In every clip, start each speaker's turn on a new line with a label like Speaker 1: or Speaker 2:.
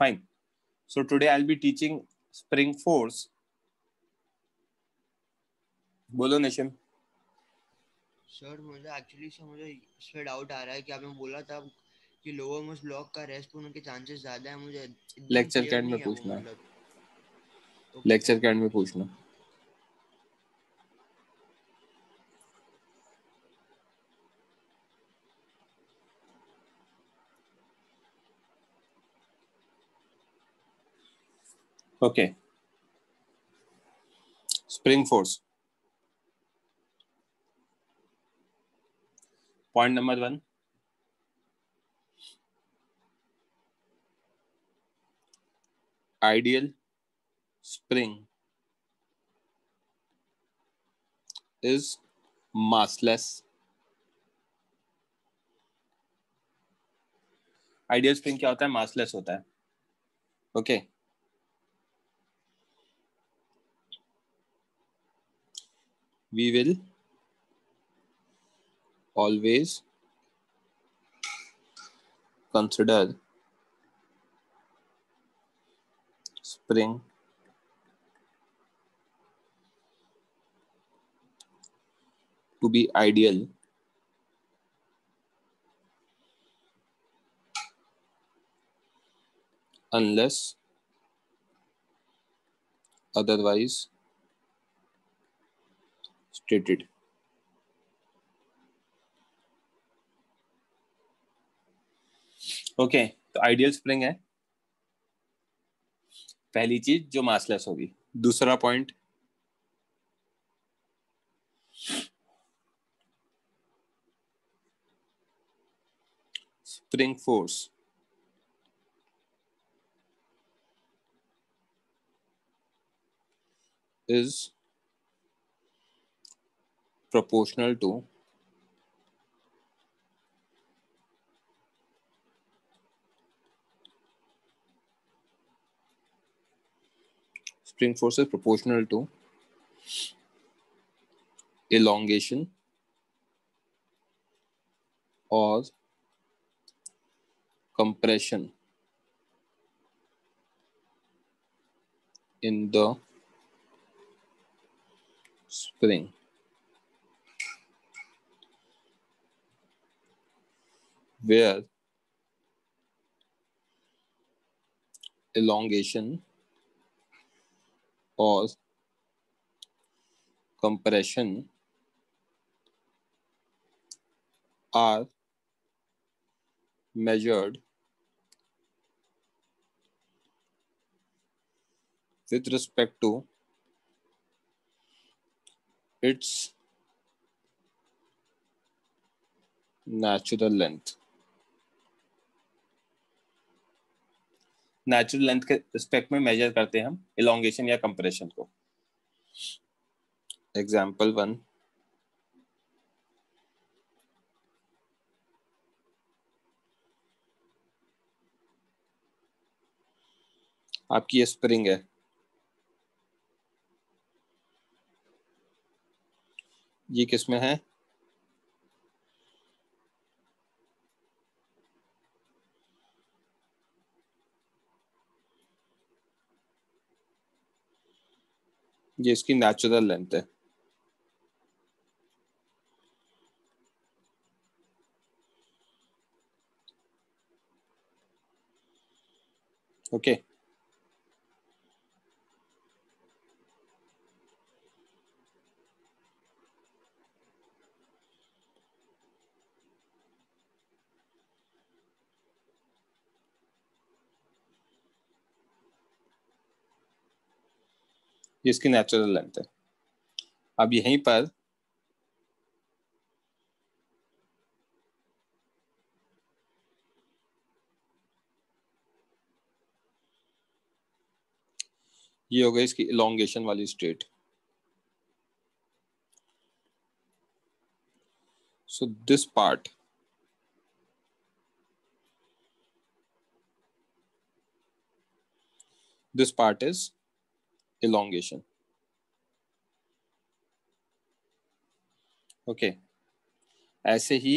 Speaker 1: Fine. So today I'll be teaching spring force. बोलो निशिम.
Speaker 2: Sir मुझे इस पे डाउट आ रहा है कि आपने बोला था कि लोअर मोस्ट ब्लॉक का रेस्ट होने के चांसेस ज्यादा है. मुझे
Speaker 1: लेक्चर के एंड में पूछना. लेक्चर के एंड में पूछना. Okay. Spring force. Point number 1. Ideal spring is massless. Ideal spring क्या होता है? massless होता है. Okay. We will always consider spring to be ideal unless otherwise stated. Okay. तो आइडियल स्प्रिंग है पहली चीज जो मासलेस होगी. दूसरा point, spring force is proportional to elongation or compression in the spring. Where elongation or compression are measured with respect to its natural length. Natural length के respect में major करते हैं हम इलोंगेशन या कंप्रेशन को. Example 1. आपकी ये spring है. ये किस में है? ये इसकी नेचुरल लेंथ है. ओके. ये इसकी नेचुरल लेंथ है. अब यहीं पर ये हो गई इसकी इलोंगेशन वाली state. So this part is elongation. Okay. ऐसे ही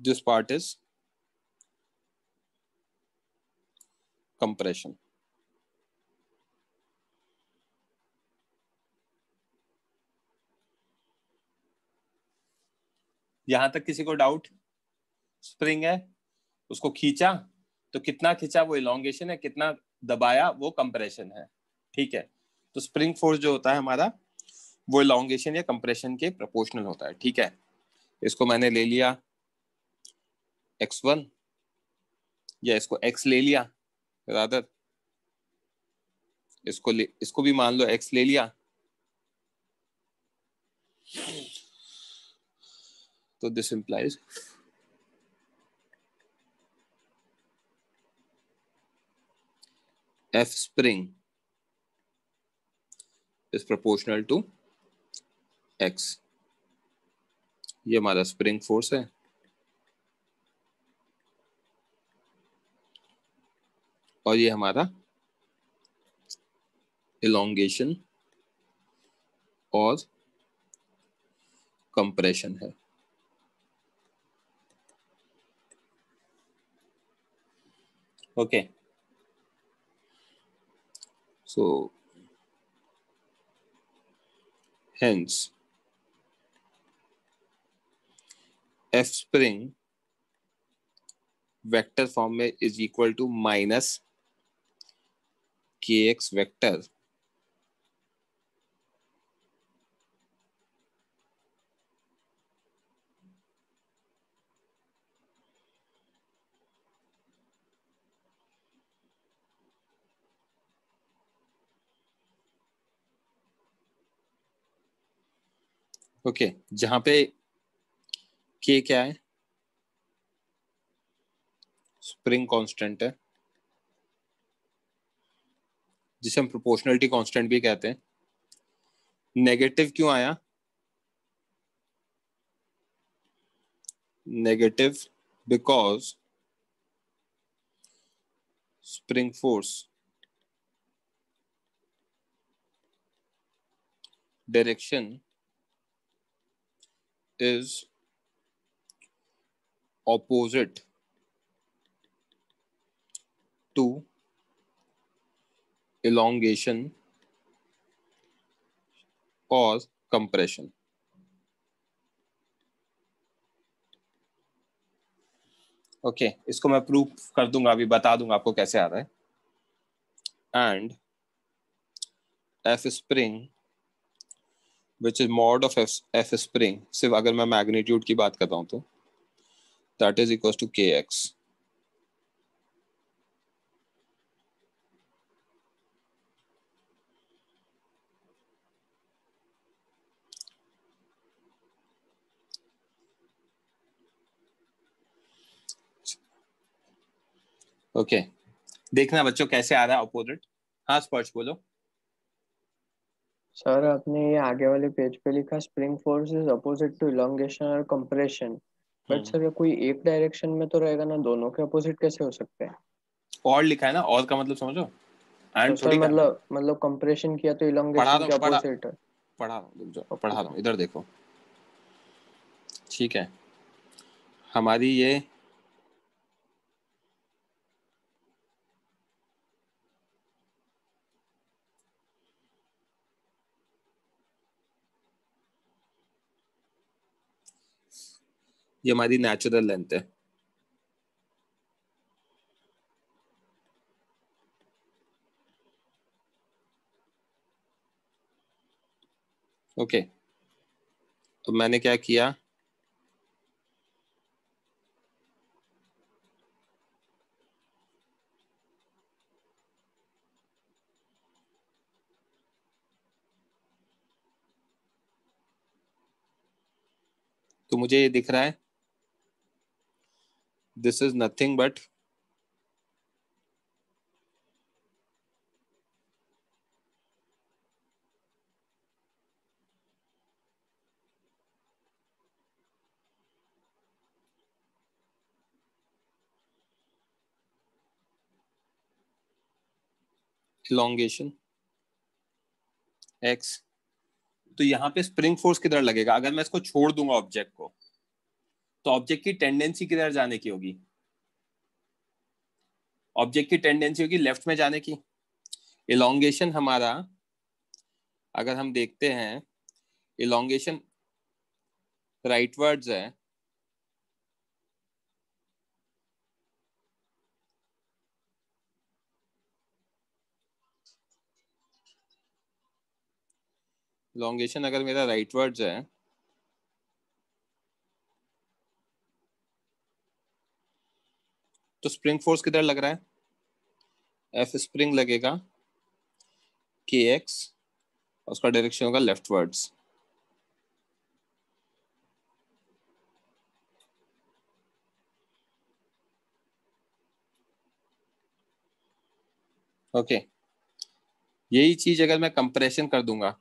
Speaker 1: this part is compression. यहां तक किसी को डाउट? स्प्रिंग है, उसको खींचा तो कितना खींचा वो इलोंगेशन है, कितना दबाया वो कंप्रेशन है, ठीक है। तो स्प्रिंग फोर्स जो होता है हमारा वो इलोंगेशन या कंप्रेशन के प्रोपोर्शनल होता है, ठीक है। इसको मैंने ले लिया x1 या इसको x ले लिया, रादर इसको भी मान लो x ले लिया। तो this implies F spring is proportional to x। ये हमारा स्प्रिंग फोर्स है और ये हमारा इलोंगेशन और कंप्रेशन है। Okay, so hence F spring vector form में is equal to minus kx vector okay, जहां पे k क्या है? स्प्रिंग कांस्टेंट है जिसे हम प्रोपोर्शनलिटी कांस्टेंट भी कहते हैं। नेगेटिव क्यों आया? Negative because spring force direction is opposite to elongation or compression। Okay, इसको मैं प्रूव कर दूंगा, अभी बता दूंगा आपको कैसे आ रहा है। And F spring which is mod of F spring, सिर्फ अगर मैं मैग्नीट्यूड की बात कर रहा हूं तो that is equals to kx। Okay, देखना बच्चों कैसे आ रहा है अपोजिट। हाँ स्पर्श बोलो।
Speaker 3: सर आपने ये आगे वाले पेज पे लिखा spring force is opposite to elongation और कंप्रेशन, बट सर ये कोई एक डायरेक्शन में तो रहेगा ना, दोनों के अपोजिट कैसे हो सकते हैं?
Speaker 1: और लिखा है ना, और का मतलब समझो,
Speaker 3: तो
Speaker 1: एंड
Speaker 3: सर
Speaker 1: थोड़ी करना है।
Speaker 3: मतलब कंप्रेशन किया तो
Speaker 1: पढ़ा
Speaker 3: इलोंगेशन
Speaker 1: रहा
Speaker 3: के
Speaker 1: हूँ
Speaker 3: अपोजिट है।
Speaker 1: पढ़ा रहा हूँ, रुक जाओ,
Speaker 3: ओके
Speaker 1: पढ़ा रहा
Speaker 3: सर।
Speaker 1: हूँ, इधर देखो। ठीक है, हमारी ये हमारी नेचुरल लेंथ है। ओके, तो मैंने क्या किया, तो मुझे ये दिख रहा है this is nothing but elongation x। तो यहाँ पे स्प्रिंग फोर्स किधर लगेगा? अगर मैं इसको छोड़ दूंगा ऑब्जेक्ट को, तो ऑब्जेक्ट की टेंडेंसी किधर जाने की होगी? ऑब्जेक्ट की टेंडेंसी होगी लेफ्ट में जाने की। इलोंगेशन हमारा अगर हम देखते हैं, इलोंगेशन राइटवर्ड्स है, इलोंगेशन अगर मेरा राइटवर्ड्स है तो स्प्रिंग फोर्स किधर लग रहा है? एफ स्प्रिंग लगेगा के एक्स, उसका डायरेक्शन होगा लेफ्टवर्ड्स। ओके, यही चीज अगर मैं कंप्रेशन कर दूंगा,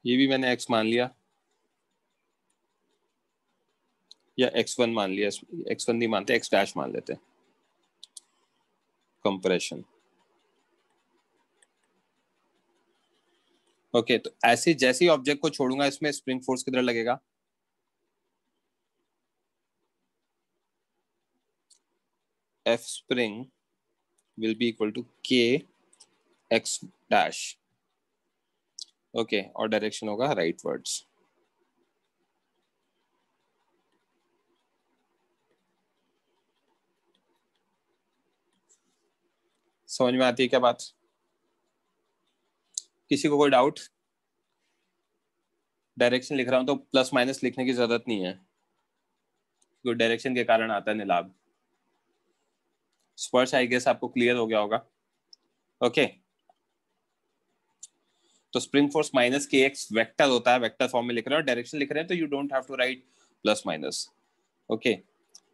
Speaker 1: ये भी मैंने एक्स मान लिया या x1 मान लिया, x1 नहीं मानते, x डैश मान लेते, कंप्रेशन। ओके, तो ऐसे जैसे ही ऑब्जेक्ट को छोड़ूंगा इसमें स्प्रिंग फोर्स किधर लगेगा? F spring will be equal to K X dash. Okay, और डायरेक्शन होगा राइटवर्ड्स। समझ में आती है क्या बात? किसी को कोई डाउट? डायरेक्शन लिख रहा हूं तो प्लस माइनस लिखने की जरूरत नहीं है, क्योंकि डायरेक्शन के कारण आता है निलाब। स्पर्श आई गेस आपको क्लियर हो गया होगा। ओके, तो स्प्रिंग फोर्स माइनस के एक्स वेक्टर होता है, वेक्टर फॉर्म में लिख रहे हैं, और डायरेक्शन लिख रहे हैं तो you don't have to write plus minus. Okay,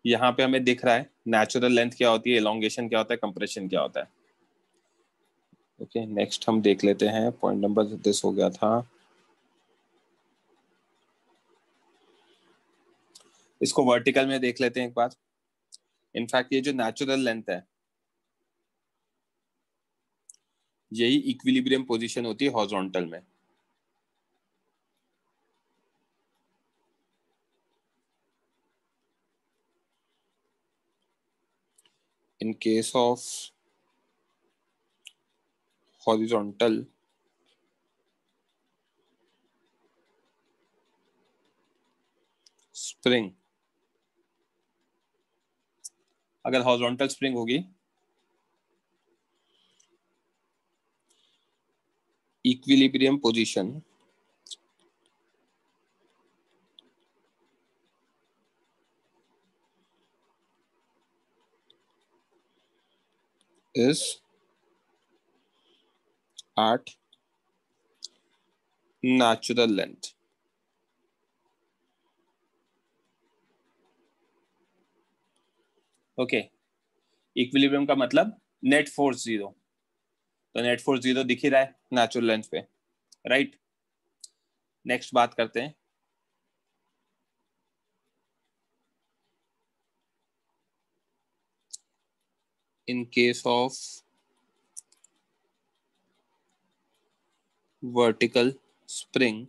Speaker 1: यहाँ पे हमें दिख रहा है नेचुरल लेंथ क्या होती है, एलोंगेशन क्या होता है, कंप्रेशन क्या होता है। ओके, नेक्स्ट हम देख लेते हैं, पॉइंट नंबर दिस हो गया था। इसको वर्टिकल में देख लेते हैं एक बार। इनफैक्ट ये जो नेचुरल लेंथ है, यही इक्विलिब्रियम पोजीशन होती है हॉरिजॉन्टल में। In case of horizontal spring, अगर हॉरिजॉन्टल स्प्रिंग होगी, equilibrium position is at natural length। Okay, equilibrium का मतलब नेट फोर्स जीरो, तो नेट फोर्स जीरो दिख ही रहा है नेचुरल लेंथ पे, राइट। नेक्स्ट बात करते हैं, in case of vertical spring,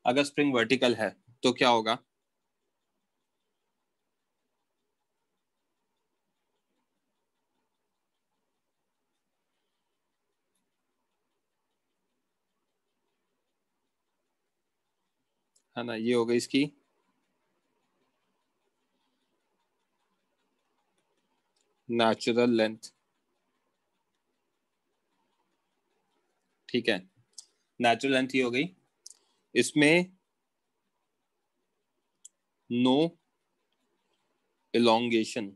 Speaker 1: अगर स्प्रिंग वर्टिकल है तो क्या होगा? है ना, ये हो गई इसकी नेचुरल लेंथ। ठीक है, नेचुरल लेंथ ये हो गई, इसमें नो elongation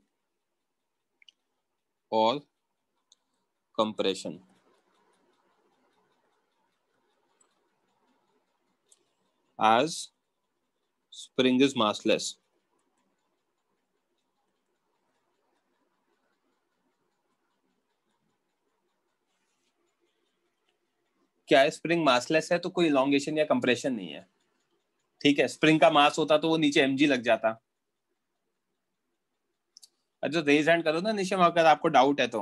Speaker 1: और compression. as spring is massless. क्या है, स्प्रिंग मासलेस है तो कोई इलोंगेशन या कंप्रेशन नहीं है, ठीक है। स्प्रिंग का मास होता तो वो नीचे mg लग जाता। अच्छा रेज हैंड करो ना निशम, अगर आपको डाउट है तो।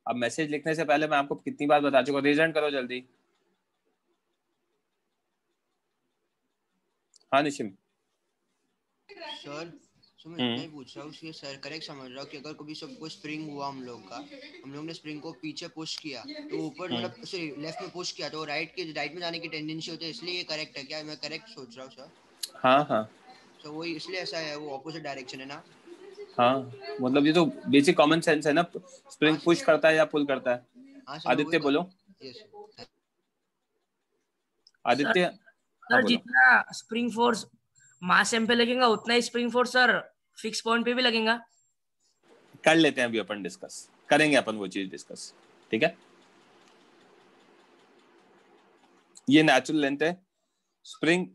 Speaker 1: अब मैसेज लिखने से पहले मैं आपको कितनी बार बता चुका, रेज हैंड करो जल्दी। हाँ निशिम।
Speaker 2: सर सो मैं इतना ही पूछ रहा हूँ कि सर करेक्ट समझ रहा हूँ कि अगर कभी सबको स्प्रिंग हुआ हम लोग ने स्प्रिंग को पीछे पुश किया तो ऊपर मतलब सॉरी लेफ्ट में पुश किया तो राइट में जाने की टेंडेंसी होती है, इसलिए ये करेक्ट है क्या? मैं करेक्ट सोच रहा हूँ सर?
Speaker 1: हाँ हाँ
Speaker 2: सो वही इसलिए ऐसा है, वो ऑपोजिट डायरेक्शन है ना?
Speaker 1: हाँ, मतलब ये तो बेसिक कॉमन सेंस है ना। स्प्रिंग
Speaker 2: हाँ
Speaker 1: पुश
Speaker 2: सर,
Speaker 1: करता है या पुल करता है?
Speaker 2: हाँ सर मैं वही
Speaker 1: आदित्य बोलो।
Speaker 2: Yes sir.
Speaker 4: सर
Speaker 1: आदित्य हाँ
Speaker 4: सर
Speaker 1: बोलो।
Speaker 4: जितना स्प्रिंग फोर्स मास एम पे लगेगा उतना ही spring force sir fix point पे भी लगेगा।
Speaker 1: कर लेते हैं अभी अपन डिस्कस, करेंगे अपन वो चीज डिस्कस, ठीक है। ये नेचुरल लेंथ है, स्प्रिंग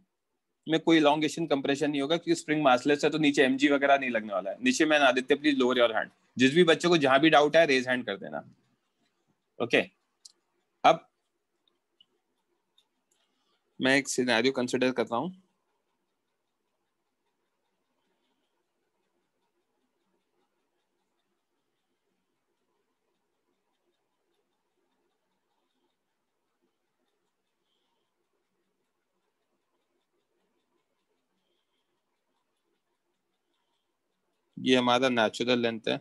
Speaker 1: में कोई इलोंगेशन कंप्रेशन नहीं होगा क्योंकि स्प्रिंग मासलेस है तो नीचे mg वगैरह नहीं लगने वाला है। नीचे man Aditya please lower your hand. जिस भी बच्चे को जहां भी डाउट है रेज हैंड कर देना, ओके। अब मैं एक सिनेरियो कंसिडर करता हूं। ये हमारा नेचुरल लेंथ है,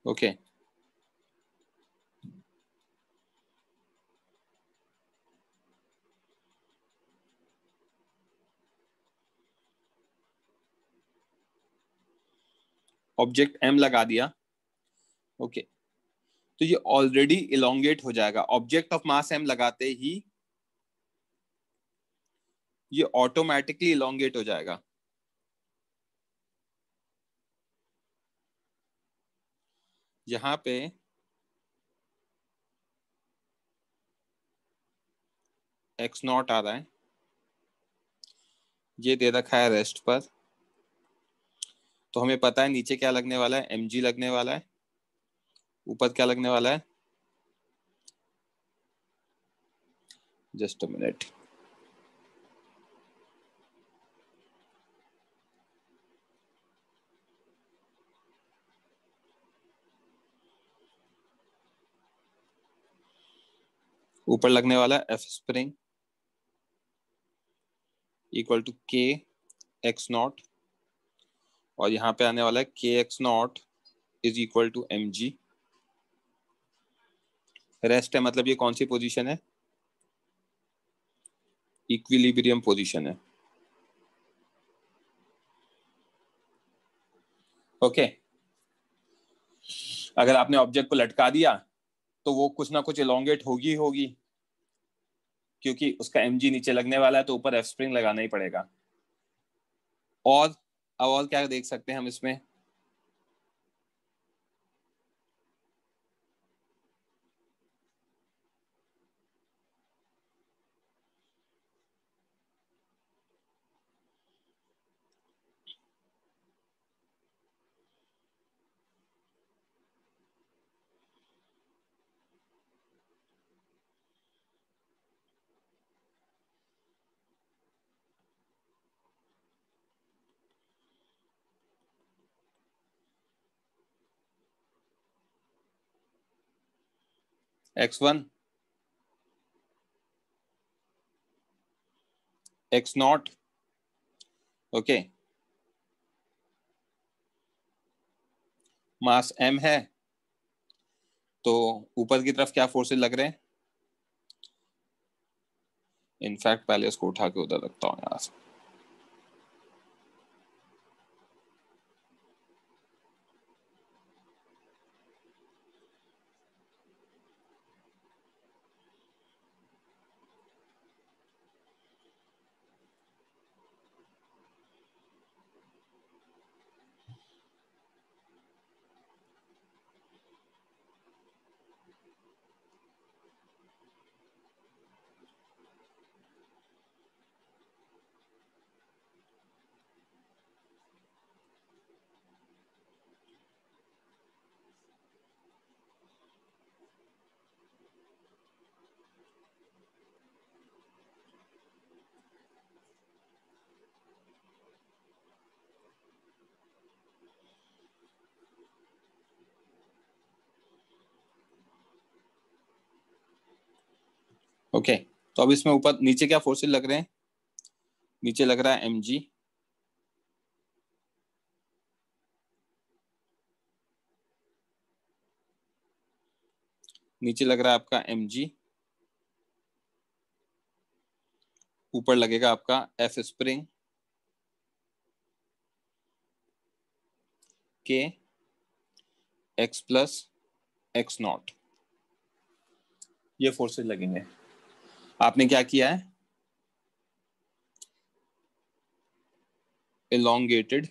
Speaker 1: ओके। ऑब्जेक्ट m लगा दिया, ओके। तो ये ऑलरेडी इलोंगेट हो जाएगा। ऑब्जेक्ट ऑफ मास m लगाते ही ये ऑटोमेटिकली इलोंगेट हो जाएगा। यहां पे x नॉट आ रहा है, ये दे रखा है रेस्ट पर, तो हमें पता है नीचे क्या लगने वाला है, mg लगने वाला है। ऊपर क्या लगने वाला है, जस्ट अ मिनट। ऊपर लगने वाला है F spring equal to K X nought, और यहाँ पे आने वाला है K X nought is equal to M G. Rest है, मतलब ये कौन सी पोजीशन है, इक्विलिब्रियम पोजीशन है, ओके। अगर आपने ऑब्जेक्ट को लटका दिया तो वो कुछ ना कुछ इलोंगेट होगी होगी, क्योंकि उसका mg नीचे लगने वाला है तो ऊपर एफ स्प्रिंग लगाना ही पड़ेगा। और अब और क्या देख सकते हैं हम इसमें, x1 x not, okay. Mass m है तो ऊपर की तरफ क्या फोर्सेस लग रहे हैं, इनफैक्ट पहले इसको उठा के उधर रखता हूँ यहाँ से। ओके तो अब इसमें ऊपर नीचे क्या फोर्सेस लग रहे हैं? नीचे लग रहा है mg, नीचे लग रहा है आपका mg, ऊपर लगेगा आपका F स्प्रिंग के x प्लस एक्स नॉट, ये फोर्सेस लगेंगे। आपने क्या किया है? elongated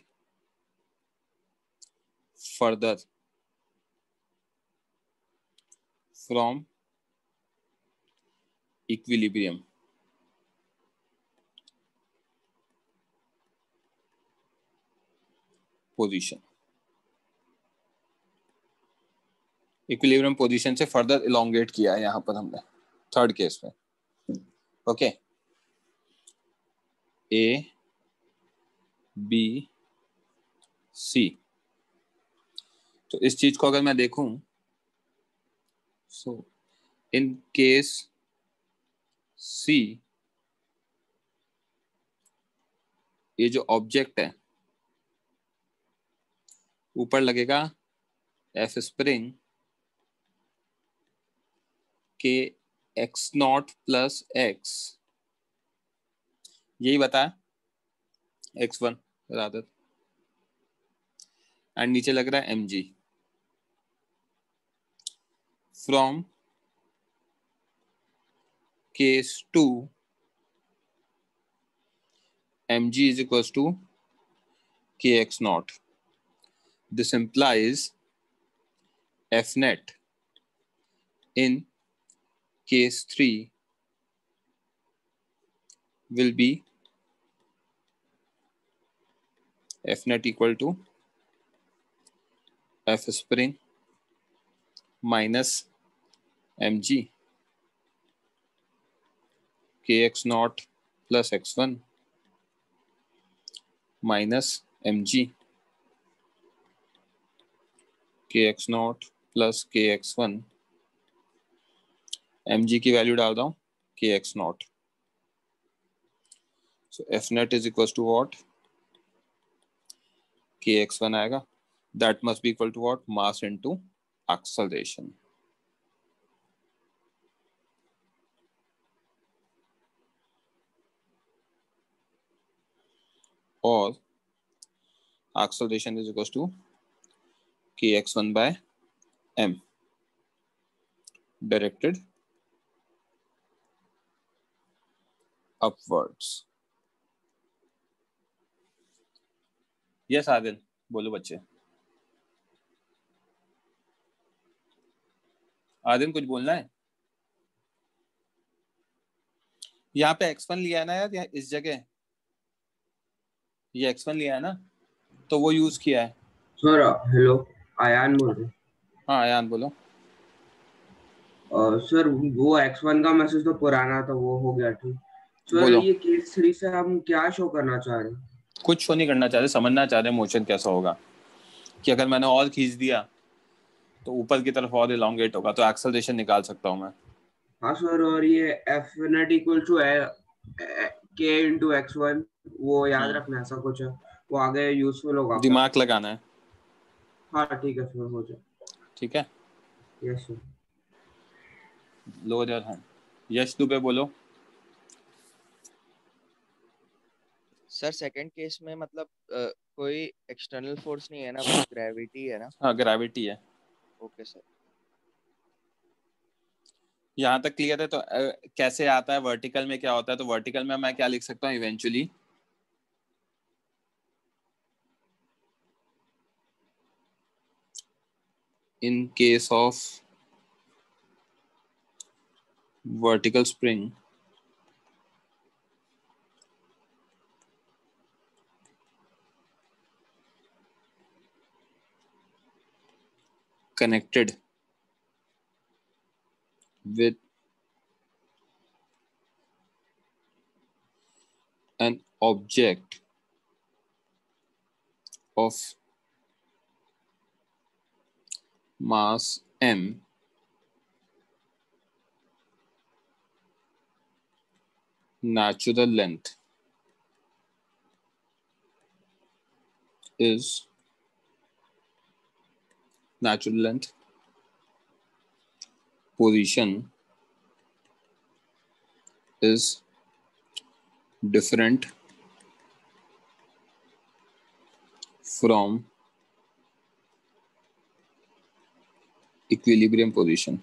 Speaker 1: further from equilibrium position, equilibrium position से फर्दर इलोंगेट किया है यहां पर हमने थर्ड केस में। ओके ए बी सी, तो इस चीज को अगर मैं देखूं, सो इन केस सी, ये जो ऑब्जेक्ट है ऊपर लगेगा एफ स्प्रिंग के एक्स नॉट प्लस एक्स, यही बताया x1 रादर, एंड नीचे लग रहा है mg from case 2 mg is equals to kx naught. This implies f net in case 3 will be f net equal to f spring minus mg kx naught plus x1 minus mg kx naught plus kx1, mg की value डाल रहा हूं kx naught, so f net is equals to what? kx1 आएगा, that must be equal to what? Mass into acceleration. और acceleration is equals to kx1 by m directed upwards. Yes आदिन, बोलो बच्चे। आदिन कुछ बोलना है? यहाँ पे x1 लिया है ना यार, यहाँ इस जगह ये x1 लिया है ना, तो वो यूज किया है।
Speaker 5: सर हेलो, आयान बोल रहे।
Speaker 1: हाँ आयान बोलो।
Speaker 5: सर वो x1 का मैसेज तो पुराना था, वो हो गया ठीक। सर ये केस 3 से हम क्या शो करना चाह रहे हैं?
Speaker 1: कुछ शो नहीं करना चाह रहे, समझना चाह रहे मोशन कैसा होगा, कि अगर मैंने और खींच दिया तो ऊपर की तरफ और इलोंगेट होगा, तो एक्सेलरेशन निकाल सकता हूँ मैं।
Speaker 5: हाँ सर, और ये f net equal to k into x1, वो याद रखना, ऐसा कुछ है, वो आगे यूजफुल होगा,
Speaker 1: दिमाग लगाना है।
Speaker 5: हाँ ठीक है सर, हो जाए।
Speaker 1: ठीक है,
Speaker 5: यस सर।
Speaker 1: लो यार, हाँ यश दुबे बोलो।
Speaker 6: सर सेकंड केस में मतलब कोई एक्सटर्नल फोर्स नहीं है ना, बस ग्रेविटी है ना?
Speaker 1: हाँ ग्रेविटी है।
Speaker 6: Okay sir.
Speaker 1: यहाँ तक क्लियर है? तो कैसे आता है वर्टिकल में, क्या होता है? तो वर्टिकल में मैं क्या लिख सकता हूँ eventually, in case of vertical spring connected with an object of mass m natural length is natural length position is different from equilibrium position.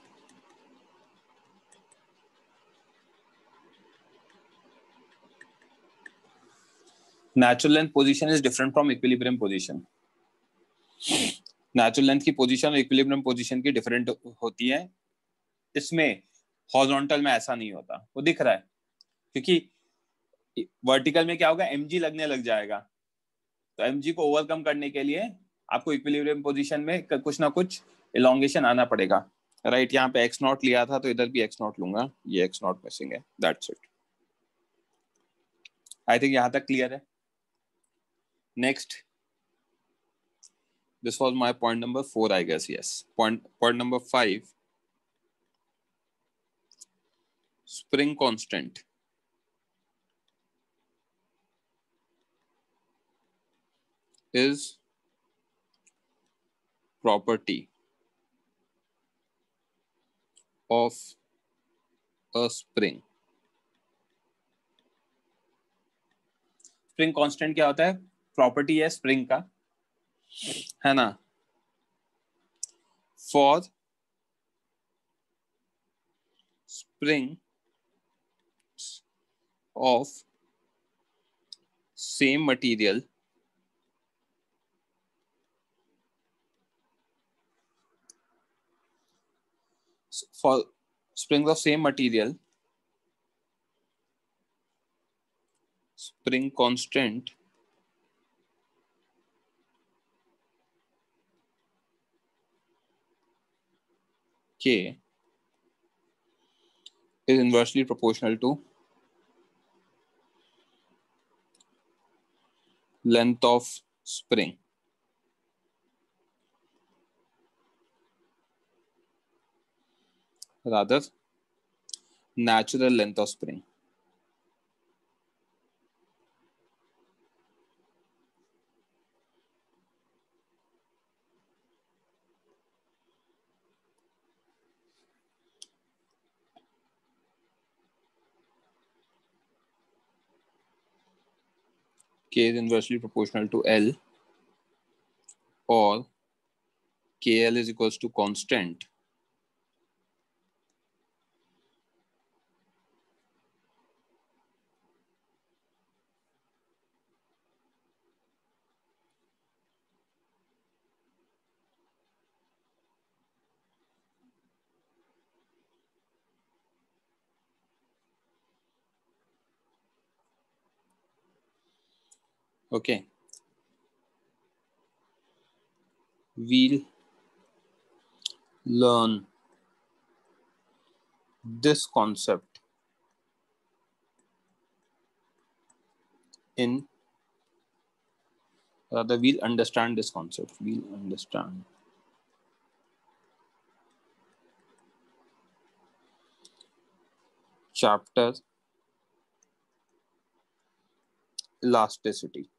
Speaker 1: Natural length position is different from equilibrium position. Natural length की position और equilibrium position की different होती है. इसमें horizontal में ऐसा नहीं होता. वो दिख रहा है क्योंकि वर्टिकल में क्या होगा, mg लगने लग जाएगा. तो mg को ओवरकम करने के लिए आपको इक्विलिब्रियम पोजीशन में कुछ ना कुछ इलोंगेशन आना पड़ेगा. राइट, यहाँ पे x0 लिया था तो इधर भी x0 लूंगा. ये x0 मिसिंग है. That's it. आई थिंक यहाँ तक क्लियर है. Next, this was my point number 4, I guess. Yes, point number 5, spring constant is property of a spring. Spring constant क्या होता है? प्रॉपर्टी है स्प्रिंग का, है ना. For spring of same material for springs of same material, spring constant K is inversely proportional to length of spring. Rather, natural length of spring. K is inversely proportional to L, or KL is equals to constant okay. We'll learn this concept in, rather we'll understand this concept. We'll understand chapter elasticity.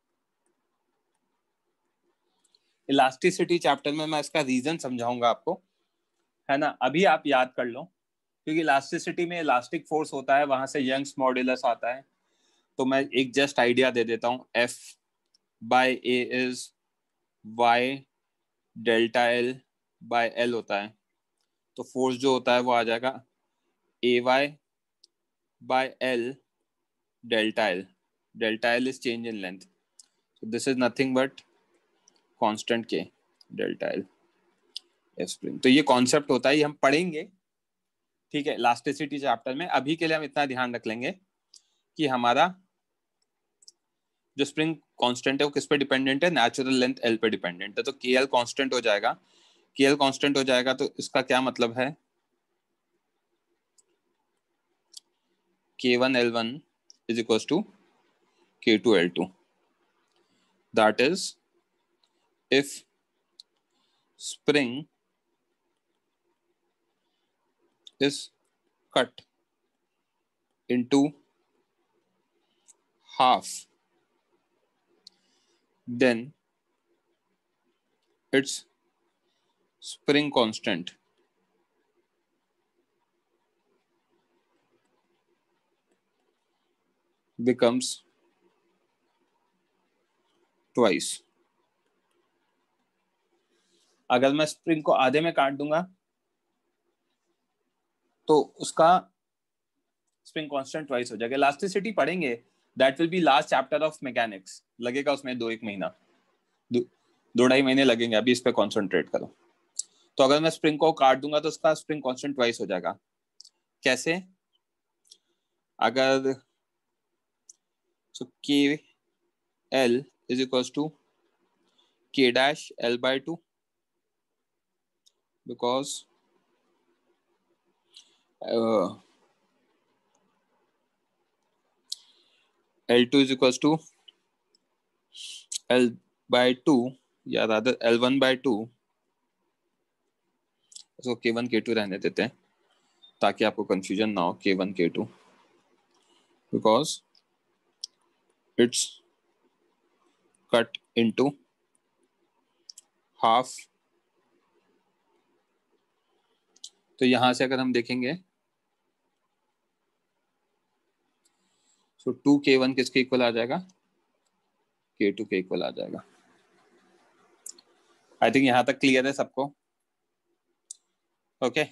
Speaker 1: Elasticity chapter में मैं इसका reason समझाऊंगा आपको, है ना. अभी आप याद कर लो, क्योंकि इलास्टिसिटी में इलास्टिक फोर्स होता है, वहां से यंग्स मॉड्यूलस आता है. तो मैं एक जस्ट आइडिया दे देता हूं. F by A is Y delta L by L होता है. तो फोर्स जो होता है वो आ जाएगा AY by L delta L. Delta L is change in length. So this is nothing but constant K delta L F spring. तो ये कॉन्सेप्ट होता है, ये हम पढ़ेंगे, ठीक है, इलास्टिसिटी चैप्टर में. अभी के लिए हम इतना ध्यान रख लेंगे कि हमारा जो स्प्रिंग कांस्टेंट है वो किस पे डिपेंडेंट है? नेचुरल लेंथ L पे डिपेंडेंट है. तो KL कांस्टेंट हो जाएगा. KL कांस्टेंट हो जाएगा तो इसका क्या मतलब है? K1 L1 is equals to K2 L2. That is, if spring is cut into half, then its spring constant becomes twice. अगर मैं स्प्रिंग को आधे में काट दूंगा तो उसका स्प्रिंग कांस्टेंट ट्वाइस हो जाएगा. इलास्टिसिटी पढ़ेंगे, that will be last chapter of mechanics. लगेगा उसमें 2-1 महीना, 2-2.5 महीने लगेंगे. अभी इस पे कॉन्सेंट्रेट करो. तो अगर मैं स्प्रिंग को काट दूंगा तो उसका स्प्रिंग कांस्टेंट ट्वाइस हो जाएगा. कैसे? अगर so KL is equals to K dash L by 2, because L2 is equals to L by 2, या rather L1 by 2. इसको K1 K2 रहने देते हैं ताकि आपको कंफ्यूजन ना हो. K1 K2 because it's cut into half. तो यहां से अगर हम देखेंगे तो 2K1 किसके इक्वल आ जाएगा? K2 के इक्वल आ जाएगा. आई थिंक यहां तक क्लियर है सबको? ओके.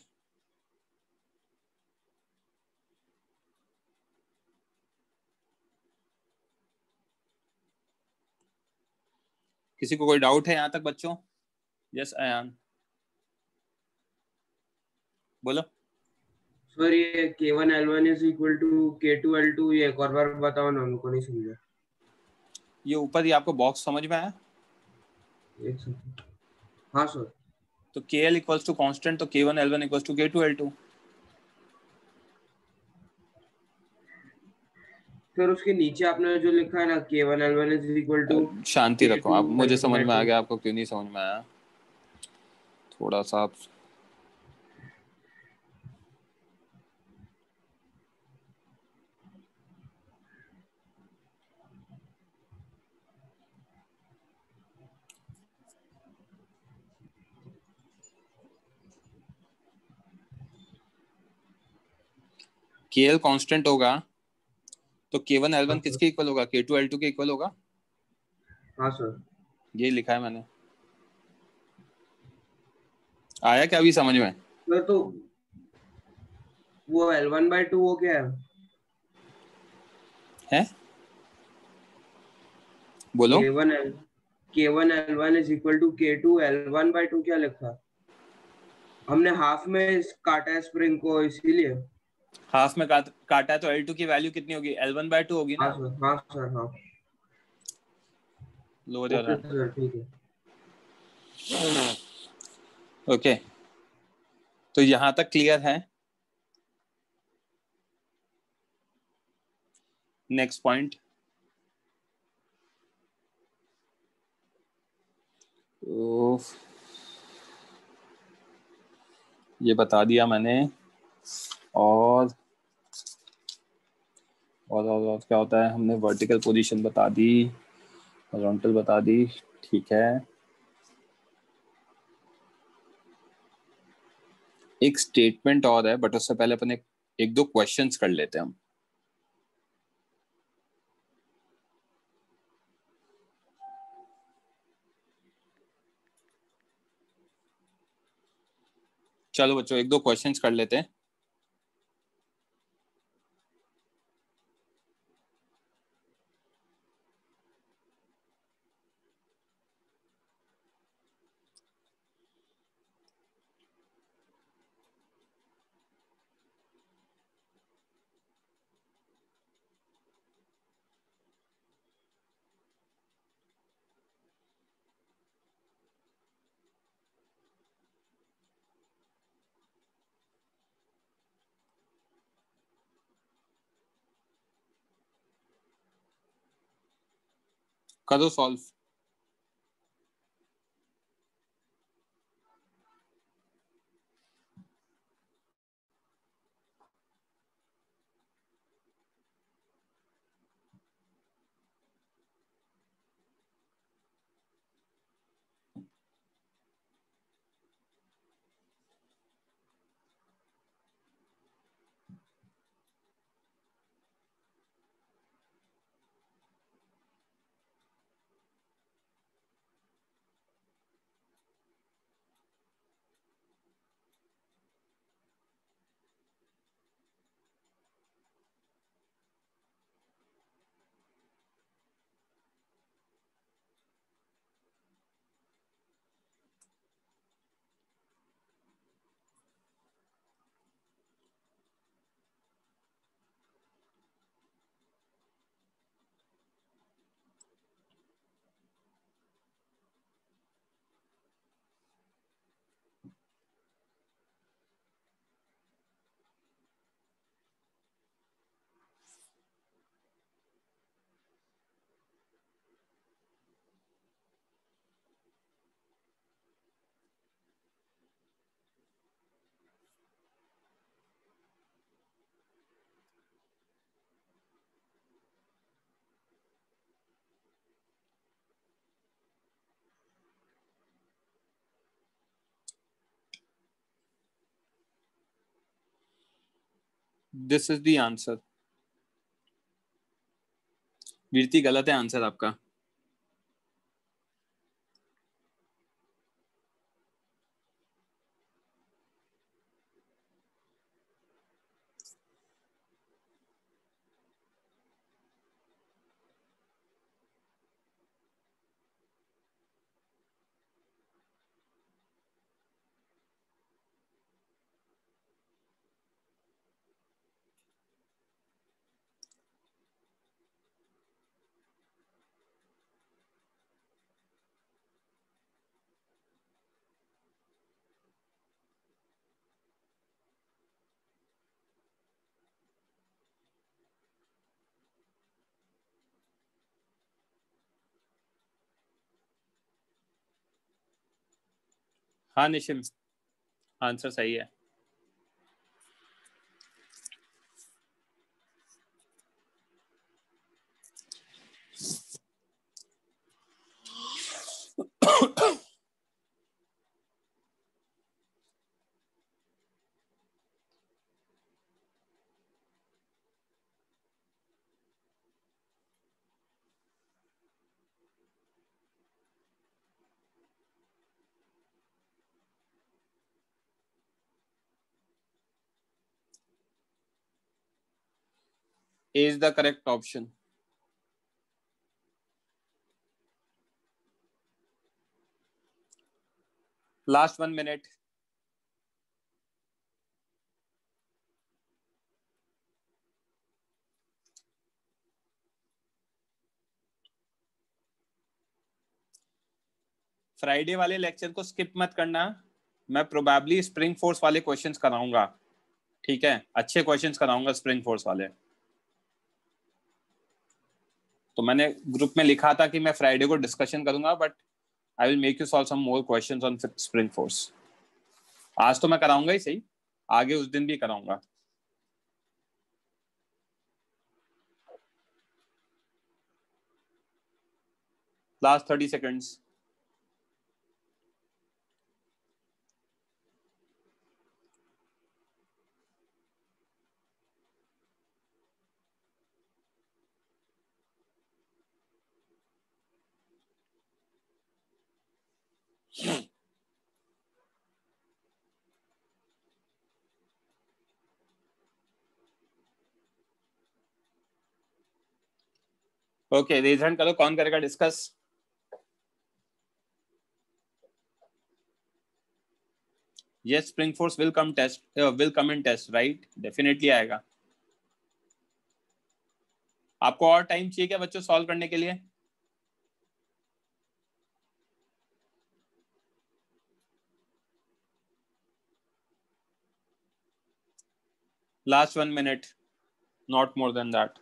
Speaker 1: किसी को कोई डाउट है यहां तक बच्चों? यस अयान बोलो.
Speaker 5: सर ये K1 L1 is equal to K2 L2, ये एक और बार बताओ ना, उनको नहीं समझा.
Speaker 1: ये ऊपर ही आपको बॉक्स समझ में आया?
Speaker 5: एक सेकंड. हाँ सर.
Speaker 1: तो KL इक्वल्स टू कांस्टेंट, तो K1 L1 equals to K2 L2.
Speaker 5: फिर उसके नीचे आपने जो लिखा है ना K1 L1 is equal to
Speaker 1: शांति रखो आप. मुझे
Speaker 5: K2
Speaker 1: समझ में आ
Speaker 5: L2.
Speaker 1: गया, आपको क्यों नहीं समझ में आया? थोड़ा सा आप KL कांस्टेंट होगा तो K1 L1 किसके इक्वल होगा? K2 L2 के इक्वल होगा.
Speaker 5: हाँ सर.
Speaker 1: ये लिखा है मैंने. आया क्या अभी समझ में?
Speaker 5: सर तो वो L1 by 2 वो क्या
Speaker 1: है? बोलो.
Speaker 5: K1 L1 is equal to K2 L1 by 2 क्या लिखा? हमने हाफ में काटा है स्प्रिंग को, इसीलिए.
Speaker 1: हाफ में काटा है तो L2 की वैल्यू कितनी होगी? L1 by 2 होगी ना.
Speaker 5: हाँ सर. हाँ सर. हाँ.
Speaker 1: Lower your
Speaker 5: okay
Speaker 1: hand.
Speaker 5: Sir, ठीक है.
Speaker 1: ओके. तो यहां तक क्लियर है? Next point. ये बता दिया मैंने. और क्या होता है? हमने वर्टिकल पोजीशन बता दी, हॉरिजॉन्टल बता दी. ठीक है. एक स्टेटमेंट और है, बट उससे पहले अपन एक दो क्वेश्चंस कर लेते हैं हम. चलो बच्चों, एक दो क्वेश्चंस कर लेते हैं. करो solve. This is the answer. वीरती गलत है आंसर आपका। हाँ निशिम, आंसर सही है। A is the correct option. Last 1 minute. Friday वाले लेक्चर को स्किप मत करना, मैं प्रोबेबली स्प्रिंग फोर्स वाले क्वेश्चंस कराऊंगा, ठीक है? अच्छे क्वेश्चंस कराऊंगा स्प्रिंग फोर्स वाले। तो मैंने ग्रुप में लिखा था कि मैं फ्राइडे को डिस्कशन करूंगा, but I will make you solve some more questions on spring force. आज तो मैं कराऊंगा ही सही, आगे उस दिन भी कराऊंगा। Last 30 seconds. Okay, raise hand करो, कौन करेगा discuss? Yes, spring force will come in test, right? Definitely आएगा। आपको और टाइम चाहिए क्या बच्चों सॉल्व करने के लिए? Last 1 minute, not more than that.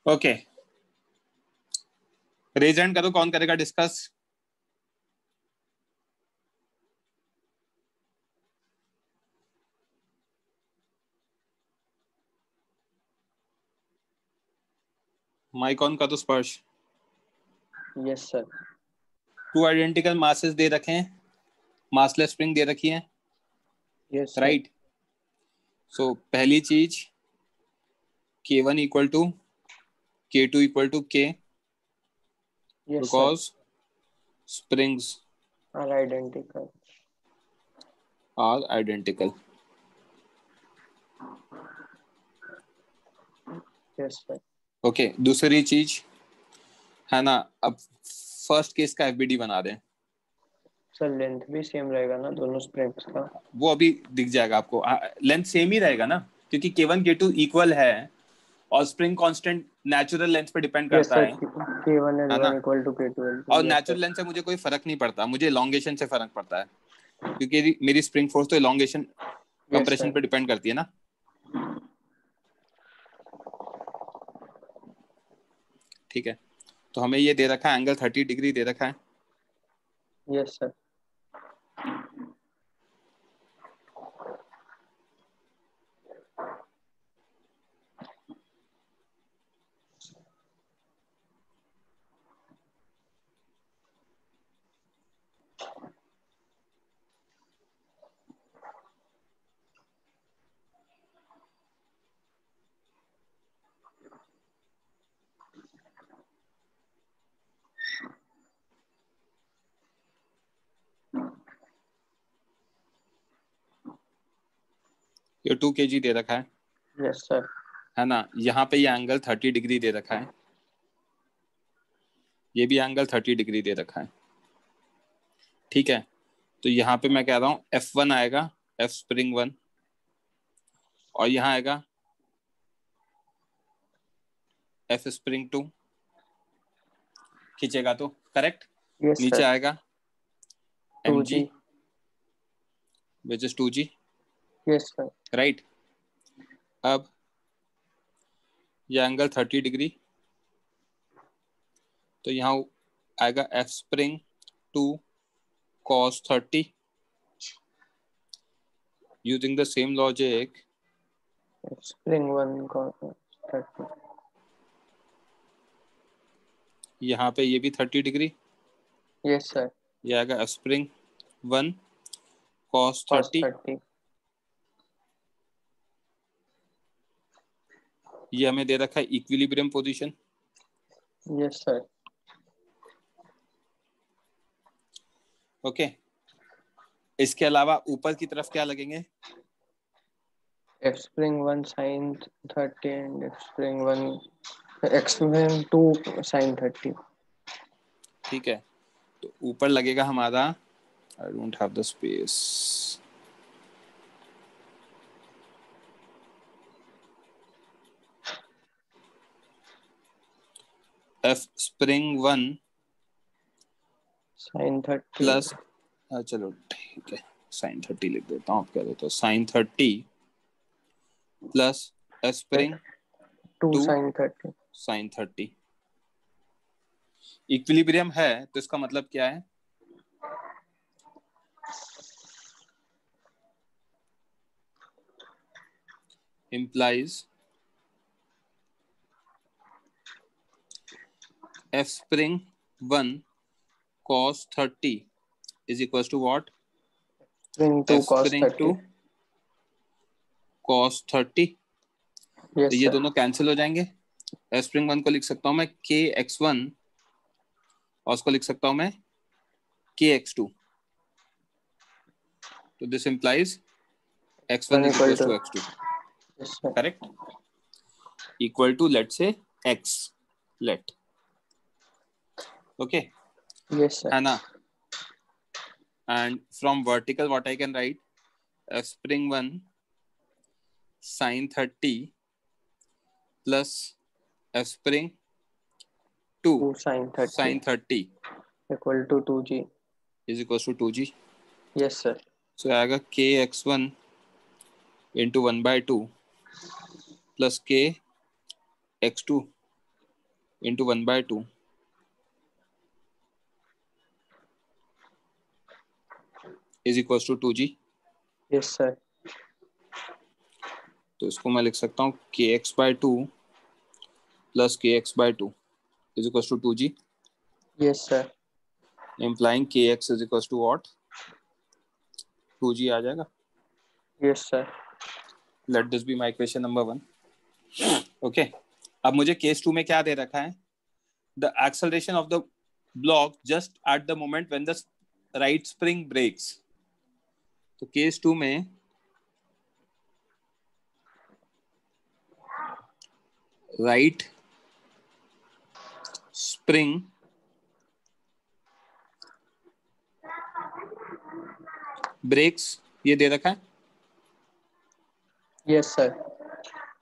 Speaker 1: Okay, raise hand करो, कौन करेगा डिस्कस? माइक ऑन कर दो Sparsh.
Speaker 3: Yes sir.
Speaker 1: 2 identical masses दे रखे हैं, मासलेस स्प्रिंग दे रखी है,
Speaker 3: यस
Speaker 1: राइट? सो पहली चीज K1 equal to K2 equal to K,
Speaker 3: yes
Speaker 1: because springs
Speaker 3: are identical.
Speaker 1: are identical.
Speaker 3: Yes sir.
Speaker 1: Okay, दूसरी चीज है ना, अब फर्स्ट केस का एफबीडी बना दें।
Speaker 3: सर लेंथ भी सेम रहेगा ना दोनों स्प्रिंग्स का?
Speaker 1: वो अभी दिख जाएगा आपको, लेंथ सेम ही रहेगा ना, क्योंकि K1 K2 इक्वल है और स्प्रिंग कांस्टेंट नेचुरल लेंथ पे डिपेंड
Speaker 3: यस
Speaker 1: करता
Speaker 3: सर,
Speaker 1: है,
Speaker 3: K1
Speaker 1: है ना?
Speaker 3: L1 equal to K2 L2।
Speaker 1: और नेचुरल लेंथ से मुझे कोई फर्क नहीं पड़ता, मुझे एलोंगेशन से फर्क पड़ता है, क्योंकि मेरी स्प्रिंग फोर्स तो एलोंगेशन कंप्रेशन पे डिपेंड करती है ना। ठीक है, तो हमें ये दे रखा है, एंगल 30 डिग्री दे रखा है।
Speaker 3: Yes sir.
Speaker 1: ये 2 kg दे रखा है,
Speaker 3: यस सर।
Speaker 1: है ना? यहाँ पे ये एंगल 30 डिग्री दे रखा है, ये भी एंगल 30 डिग्री दे रखा है। ठीक है, तो यहाँ पे मैं कह रहा हूँ F1 आएगा, F स्प्रिंग 1, और यहाँ आएगा F स्प्रिंग 2, खींचेगा तो करेक्ट।
Speaker 3: यस
Speaker 1: नीचे
Speaker 3: सर।
Speaker 1: आएगा
Speaker 3: 2G।
Speaker 1: mg which is 2g,
Speaker 3: yes sir.
Speaker 1: Right? अब ये एंगल 30 डिग्री, तो यहाँ आएगा F spring 2 cos 30, using the same logic
Speaker 3: spring 1 cos 30।
Speaker 1: यहाँ पे ये भी 30 डिग्री,
Speaker 3: यस सर।
Speaker 1: ये आएगा F स्प्रिंग 1 cos
Speaker 3: cos
Speaker 1: 30,
Speaker 3: 30।
Speaker 1: ये हमें दे रखा है equilibrium position.
Speaker 3: Yes sir.
Speaker 1: Okay, इसके अलावा ऊपर की तरफ क्या लगेंगे?
Speaker 3: F spring 1 sin 30 and F spring 1 X spring 2 sin 30।
Speaker 1: ठीक है, तो ऊपर लगेगा हमारा, I don't have the space, F spring 1
Speaker 3: sin 30
Speaker 1: plus, चलो ठीक है, साइन 30 लिख देता हूँ, आप कह रहे तो sine 30 plus F spring
Speaker 3: 2
Speaker 1: 2
Speaker 3: sin 30।
Speaker 1: Sine 30। Equilibrium है तो इसका मतलब क्या है? implies F spring 1 cos 30 is equals to what?
Speaker 3: spring 2
Speaker 1: F
Speaker 3: cos
Speaker 1: spring 2
Speaker 3: 30।
Speaker 1: cos 30,
Speaker 3: yes
Speaker 1: तो ये
Speaker 3: सर।
Speaker 1: दोनों कैंसिल हो जाएंगे। F spring 1 को लिख सकता हूँ मैं kx1 और उसको लिख सकता हूँ मैं kx2, तो this implies x1 is equals to x2,
Speaker 3: yes sir.
Speaker 1: correct? Equal to let's say x, let, okay,
Speaker 3: yes sir.
Speaker 1: है ना? And from vertical what I can write, F spring 1 sin 30 plus F spring 2
Speaker 3: 2 sin 30
Speaker 1: sin 30
Speaker 3: equal to 2G।
Speaker 1: is equals to 2G.
Speaker 3: Yes sir.
Speaker 1: So आएगा kx1 into 1 by 2 plus kx2 into 1/2 is equals to 2g.
Speaker 3: Yes sir.
Speaker 1: तो इसको मैं लिख सकता हूँ kx/2 plus kx/2 is equals to 2g,
Speaker 3: Yes sir.
Speaker 1: implying kx is equals to what? 2g आ जाएगा.
Speaker 3: Yes sir.
Speaker 1: Let this be my question number 1. Okay. अब मुझे case 2 में क्या दे रखा है? The acceleration of the block just at the moment when the right spring breaks. तो case 2 में right spring breaks ये दे रखा है.
Speaker 3: Yes sir.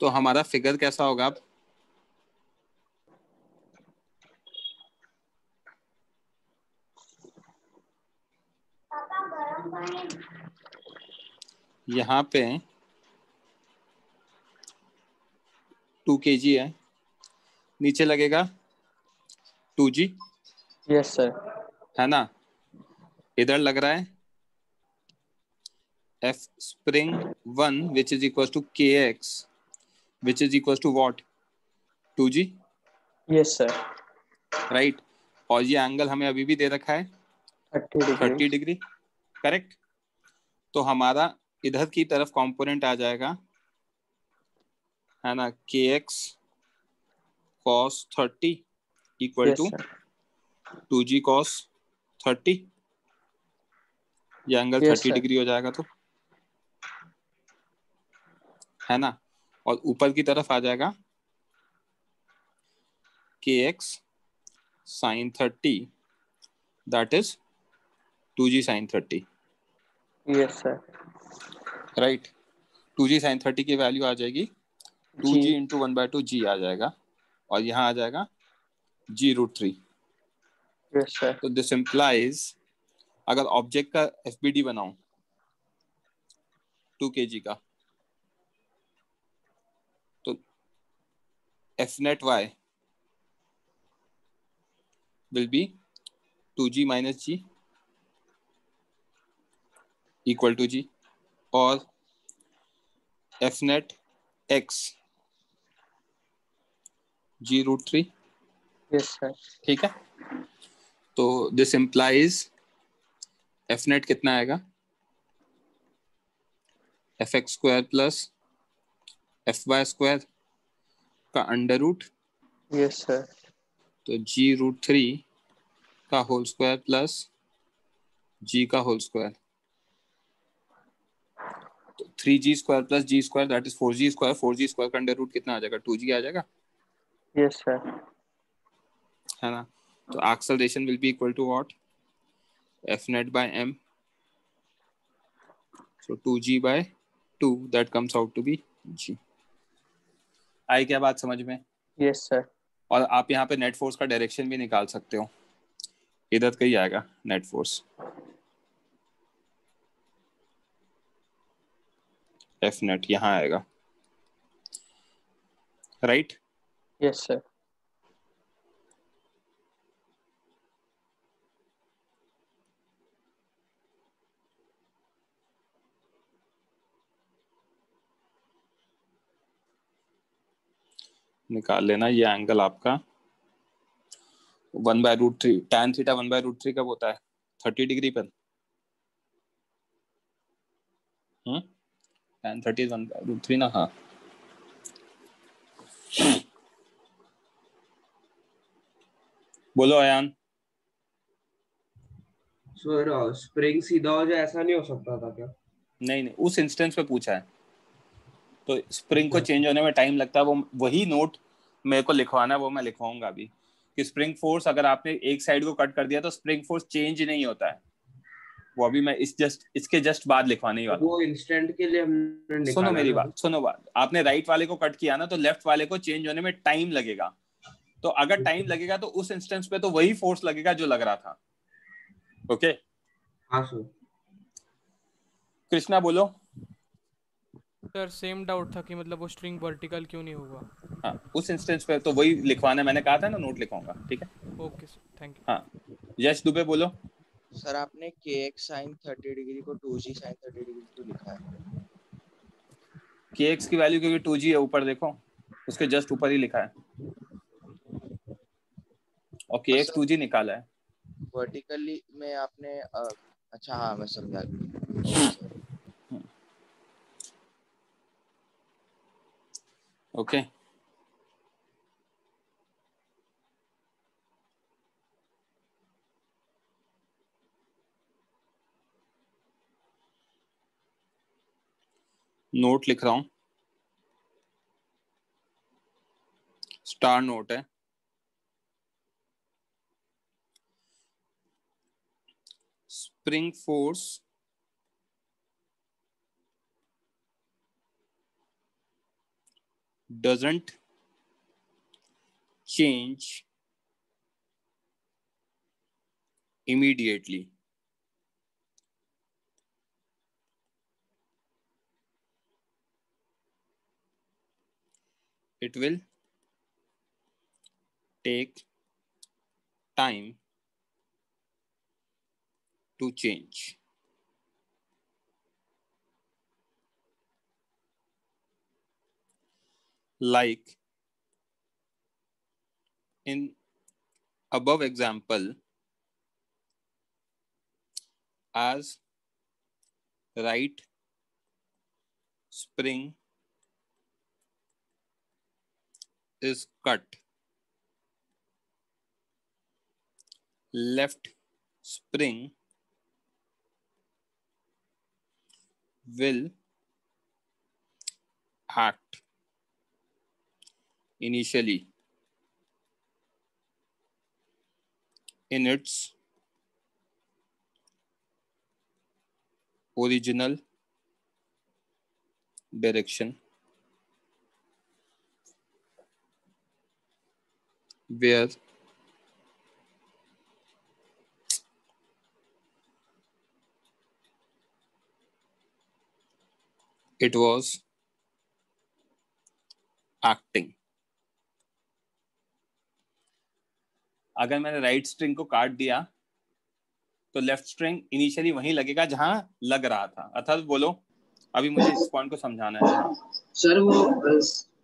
Speaker 1: तो हमारा फिगर कैसा होगा अब? यहाँ पे 2 kg है, नीचे लगेगा 2g.
Speaker 3: Yes sir.
Speaker 1: है ना? इधर लग रहा है F spring 1 which is equals to kx which is equals to what? 2g.
Speaker 3: Yes sir.
Speaker 1: Right. और ये एंगल हमें अभी भी दे रखा है 30 डिग्री. करेक्ट. तो हमारा इधर की तरफ कंपोनेंट आ जाएगा, है ना, kx cos 30 equal to 2g cos 30. ये एंगल 30 डिग्री हो जाएगा. तो है ना. और ऊपर की तरफ आ जाएगा kx sin 30 that is 2g sin 30.
Speaker 3: Yes sir.
Speaker 1: Right. 2g sin 30 की वैल्यू आ जाएगी 2g इंटू 1/2 g आ जाएगा, और यहाँ आ जाएगा g√3.
Speaker 3: Yes sir.
Speaker 1: तो दिस इम्प्लाइज अगर ऑब्जेक्ट का FBD बनाऊं 2 kg का, तो F net y will be 2g minus g equal to g, और F net x g√3.
Speaker 3: Yes sir.
Speaker 1: ठीक है. तो दिस इम्प्लाइज F net कितना आएगा? fx² प्लस fy² का अंडर रूट.
Speaker 3: Yes sir.
Speaker 1: तो g√3 का होल स्क्वायर प्लस g का होल स्क्वायर. तो 3g² plus g² that is 4g². 4g² का अंडर रूट कितना आ जाएगा? 2g आ जाएगा.
Speaker 3: Yes sir.
Speaker 1: है ना. तो acceleration will be equal to what? F net by m. So 2g by 2 that comes out to be g. आई क्या बात समझ में?
Speaker 3: Yes sir.
Speaker 1: और आप यहाँ पे नेट फोर्स का डायरेक्शन भी निकाल सकते हो. इधर कहीं आएगा नेट फोर्स. F net यहाँ आएगा. राइट.
Speaker 3: Yes sir.
Speaker 1: निकाल लेना. ये एंगल आपका 1/√3 tan थीटा 1/√3 कब होता है? 30 डिग्री पर. tan 30 is 1/√3 ना. हाँ. बोलो अयान.
Speaker 5: सर स्प्रिंग सीधा हो जाए ऐसा नहीं हो सकता था क्या?
Speaker 1: नहीं नहीं, उस इंस्टेंस पे पूछा है. तो स्प्रिंग को चेंज होने में टाइम लगता है. वो वही नोट मेरे को लिखवाना है, वो मैं लिखवाऊंगा अभी कि स्प्रिंग फोर्स अगर आपने एक साइड को कट कर दिया तो स्प्रिंग फोर्स चेंज नहीं होता है. वो अभी मैं इसके जस्ट बाद लिखवाने ही वाला.
Speaker 5: वो इंस्टेंट के लिए हमने निकाला.
Speaker 1: सुनो मेरी बात, सुनो बात. आपने राइट वाले को कट किया ना, तो लेफ्ट वाले को चेंज होने में टाइम लगेगा. तो अगर टाइम लगेगा तो उस इंस्टेंस पे तो वही फोर्स लगेगा जो लग रहा था. ओके.
Speaker 5: हाँ सर.
Speaker 1: कृष्णा बोलो.
Speaker 7: सर सेम डाउट था कि मतलब वो स्ट्रिंग वर्टिकल क्यों नहीं होगा।
Speaker 1: हाँ, उस इंस्टेंस पे तो वही लिखवाना, मैंने कहा था ना नोट लिखवाऊंगा, ठीक है।
Speaker 7: Okay sir, thank you.
Speaker 1: हाँ, यश दुबे बोलो।
Speaker 6: सर आपने kx sin 30 डिग्री को 2g sin 30 डिग्री क्यों लिखा है?
Speaker 1: kx की वैल्यू क्योंकि 2g है, ऊपर देखो उसके जस्ट ऊपर ही लिखा है, और kx 2g निकाला है।
Speaker 6: वर्टिकली में आपने अच्छा हाँ मैं समझा गया।
Speaker 1: ओके, नोट लिख रहा हूं, स्टार नोट है। Spring force doesn't change immediately. It will take time to change. Like in above example, as right spring is cut, left spring will act initially in its original direction, where it was acting. अगर मैंने right string को काट दिया तो left string initially वहीं लगेगा जहां लग रहा था। अर्थात बोलो, अभी मुझे इस पॉइंट को समझाना है। हाँ
Speaker 5: सर वो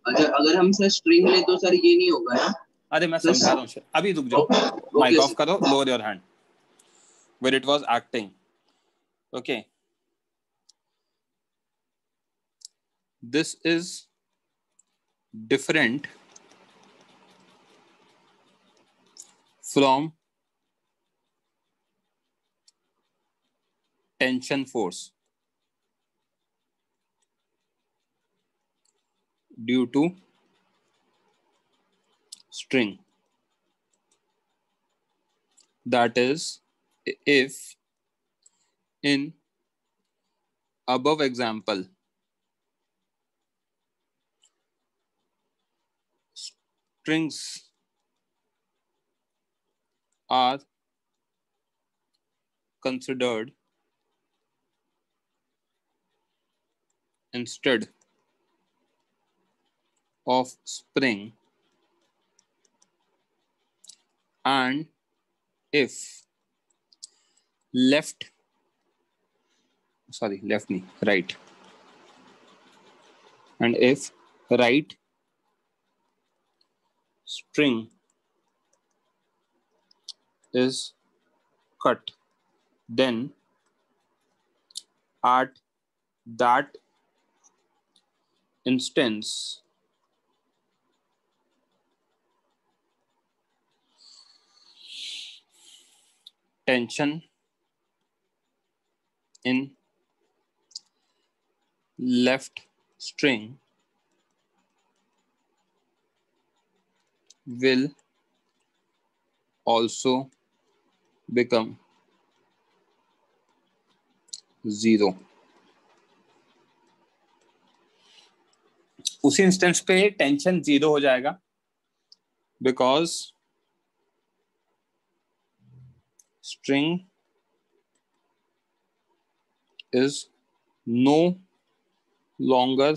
Speaker 5: अगर हम सर स्ट्रिंग ले तो सर ये नहीं होगा ना।
Speaker 1: अरे मैं समझा रहा हूँ, अभी रुक जाओ, माइक ऑफ करो, lower your hand, where it was acting. Okay, this is different from tension force due to string. That is, if in above example strings are considered instead of spring, and if left knee, right, and if right string is cut, then at that instance tension in left string will also become 0. उसी instance पे tension 0 हो जाएगा, because string is no longer,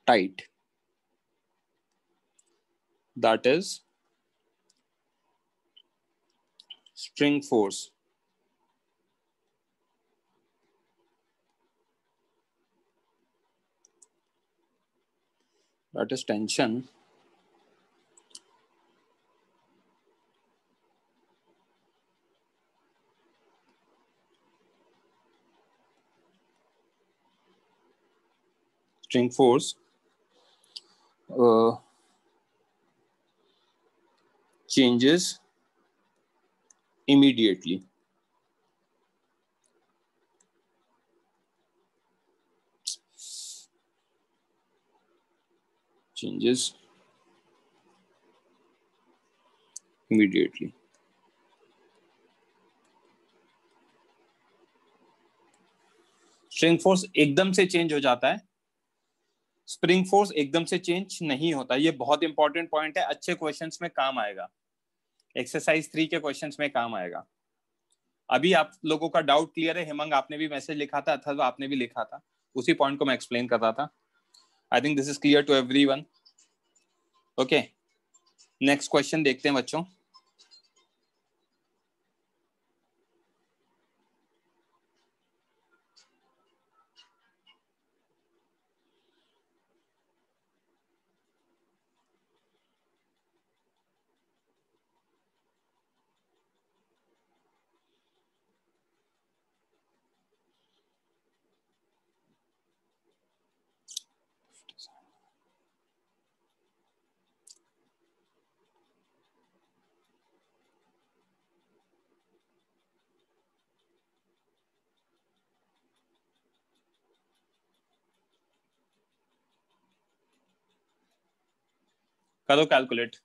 Speaker 1: tight. That is spring force. That is tension. String force changes immediately. Changes immediately. String force एकदम से change हो जाता है, spring force एकदम से चेंज नहीं होता. ये बहुत इंपॉर्टेंट पॉइंट है, अच्छे क्वेश्चंस में काम आएगा, एक्सरसाइज 3 के क्वेश्चंस में काम आएगा. अभी आप लोगों का डाउट क्लियर है? हेमंग आपने भी मैसेज लिखा था, अथर्व आपने भी लिखा था, उसी पॉइंट को मैं एक्सप्लेन कर रहा था. I think this is clear to everyone. Okay, next question देखते हैं बच्चों. करो कैलकुलेट.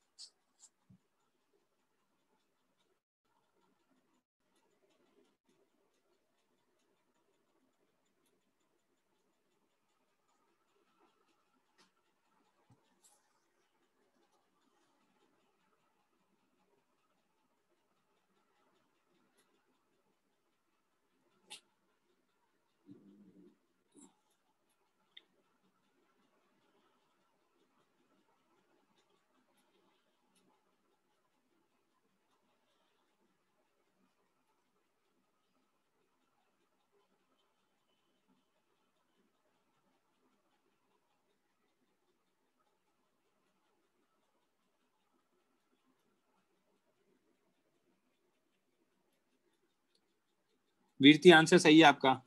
Speaker 1: वीरती आंसर सही है आपका?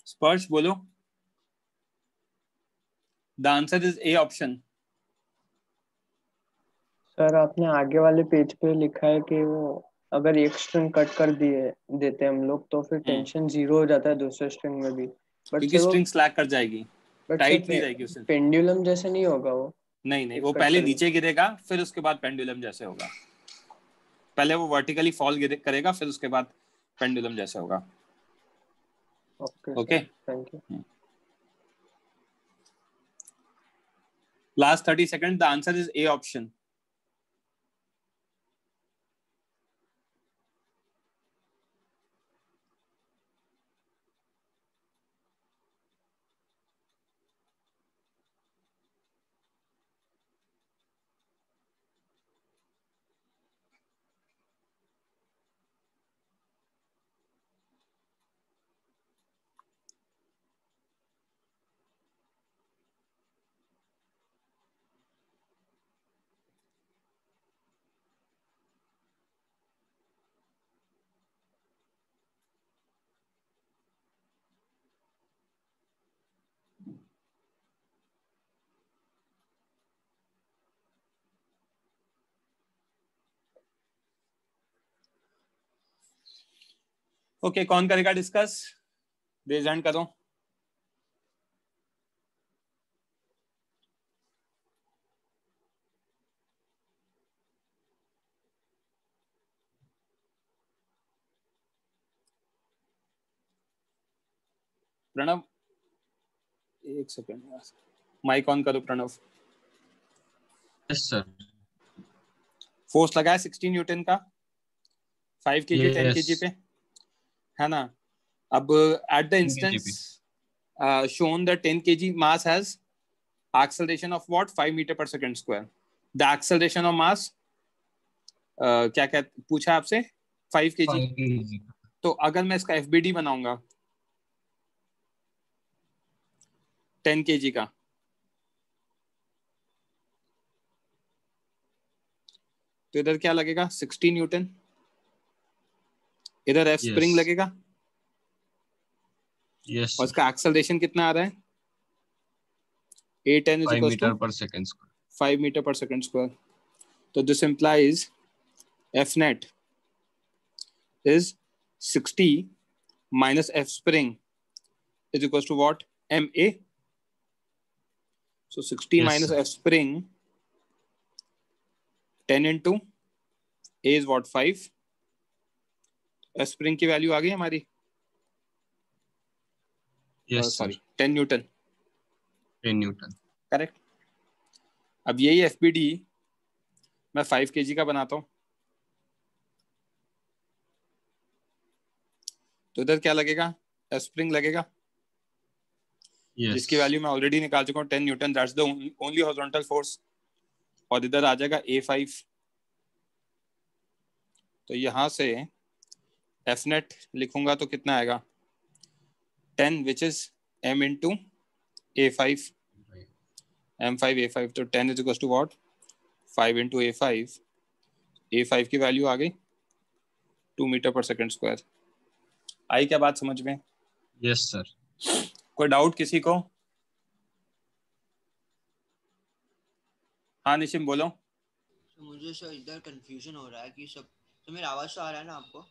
Speaker 1: स्पर्श बोलो. The answer is A option.
Speaker 3: Sir आपने आगे वाले पेज पे लिखा है कि वो अगर एक स्ट्रिंग कट कर दिए देते हम लोग तो फिर टेंशन 0 हो जाता है दूसरे स्ट्रिंग में भी. बट
Speaker 1: क्योंकि स्ट्रिंग स्लैक कर जाएगी, टाइट नहीं रहेगी उससे.
Speaker 3: पेंडुलम जैसे नहीं होगा वो?
Speaker 1: नहीं, वो पहले नीचे गिरेगा, फिर उसके बाद पेंडुलम जैसे होगा. पहले वो वर्टिकली फॉल करेगा, फिर उसके बाद पेंडुलम जैसे होगा. Okay,
Speaker 3: thank you.
Speaker 1: Last 30 second. The answer is A option. Okay कौन करेगा डिस्कस? रेज हैंड करो। प्रणव एक सेकेंड, माइक ऑन करो प्रणव।
Speaker 8: Yes sir.
Speaker 1: फोर्स लगा है 16 न्यूटन का, 5 kg 10 kg पे, है ना? अब at the instance shown that 10 kg mass has acceleration of what? 5 meter per second square. The acceleration of mass क्या क्या पूछा आपसे? 5 kg। तो अगर मैं इसका FBD बनाऊंगा 10 kg का, तो इधर क्या लगेगा? 60 न्यूटन। इधर F स्प्रिंग लगेगा।
Speaker 8: यस।
Speaker 1: और इसका एक्सेलरेशन कितना आ रहा है? 8n is
Speaker 8: 5
Speaker 1: equals to
Speaker 8: meter per second square.
Speaker 1: 5 meter per second square. So this implies F net is 60 minus F spring is equals to what? MA. So 60
Speaker 8: Yes,
Speaker 1: minus
Speaker 8: sir.
Speaker 1: F spring 10 into A is what? 5. F spring की value आ गई हमारी?
Speaker 8: Yes,
Speaker 1: sorry
Speaker 8: sir.
Speaker 1: 10 Newton.
Speaker 8: 10 Newton.
Speaker 1: Correct. अब यही FBD मैं 5 kg का बनाता हूं, तो इधर क्या लगेगा? F स्प्रिंग लगेगा, जिसकी वैल्यू मैं ऑलरेडी निकाल चुका हूँ 10 Newton. That's the only horizontal force. और इधर आ जाएगा A5। तो यहां से F नेट लिखूंगा तो कितना आएगा? 10 which is M into A5, M5 A5। तो 10 is equal to what? 5 into A5। A5 की वैल्यू आ गई 2 मीटर पर सेकेंड स्क्वायर। आई क्या बात समझ में?
Speaker 8: Yes sir.
Speaker 1: कोई डाउट किसी को? हाँ निशिम बोलो।
Speaker 2: मुझे सर इधर कंफ्यूजन हो रहा है कि सब तो मेरा आवाज तो आ रहा है ना आपको?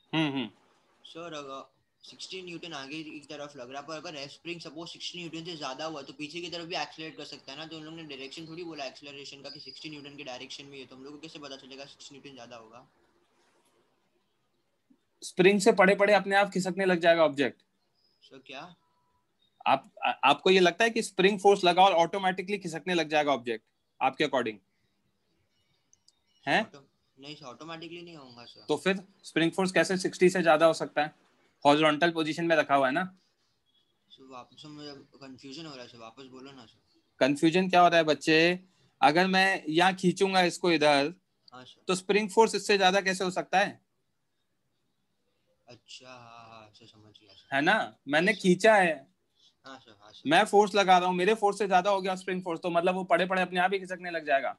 Speaker 2: सर अगर 60 न्यूटन आगे की तरफ लग रहा है, पर अगर एफ स्प्रिंग सपोज 60 न्यूटन से ज्यादा हुआ तो पीछे की तरफ भी एक्सेलरेट कर सकता है ना? तो उन लोगों ने डायरेक्शन थोड़ी बोला एक्सेलरेशन का कि 60 न्यूटन की डायरेक्शन में है, तो हम लोगों को कैसे पता चलेगा 60 न्यूटन ज्यादा होगा?
Speaker 1: स्प्रिंग से पड़े पड़े अपने आप खिसकने लग जाएगा ऑब्जेक्ट।
Speaker 2: सर क्या
Speaker 1: आपको ये लगता है कि स्प्रिंग फोर्स लगा और ऑटोमेटिकली खिसकने लग जाएगा ऑब्जेक्ट आपके अकॉर्डिंग है?
Speaker 2: नहीं सर, ऑटोमेटिकली नहीं होगा सर।
Speaker 1: तो फिर स्प्रिंग फोर्स कैसे 60 से ज्यादा हो सकता है? हॉरिजॉन्टल पोजीशन में रखा हुआ है ना।
Speaker 2: सर वापस मुझे कंफ्यूजन हो रहा है सर, वापस बोलो ना सर।
Speaker 1: कंफ्यूजन क्या हो रहा है बच्चे? अगर मैं यहाँ खींचूंगा इसको इधर, तो स्प्रिंग फोर्स इससे ज्यादा कैसे हो सकता है?
Speaker 2: अच्छा हाँ सर, समझ गया सर।
Speaker 1: है ना, मैंने खींचा है।
Speaker 2: हाँ सर, हाँ सर।
Speaker 1: मैं फोर्स लगा रहा हूँ, मेरे फोर्स से ज्यादा हो गया स्प्रिंग फोर्स, तो मतलब वो पड़े पड़े अपने आप ही खिसकने लग जाएगा।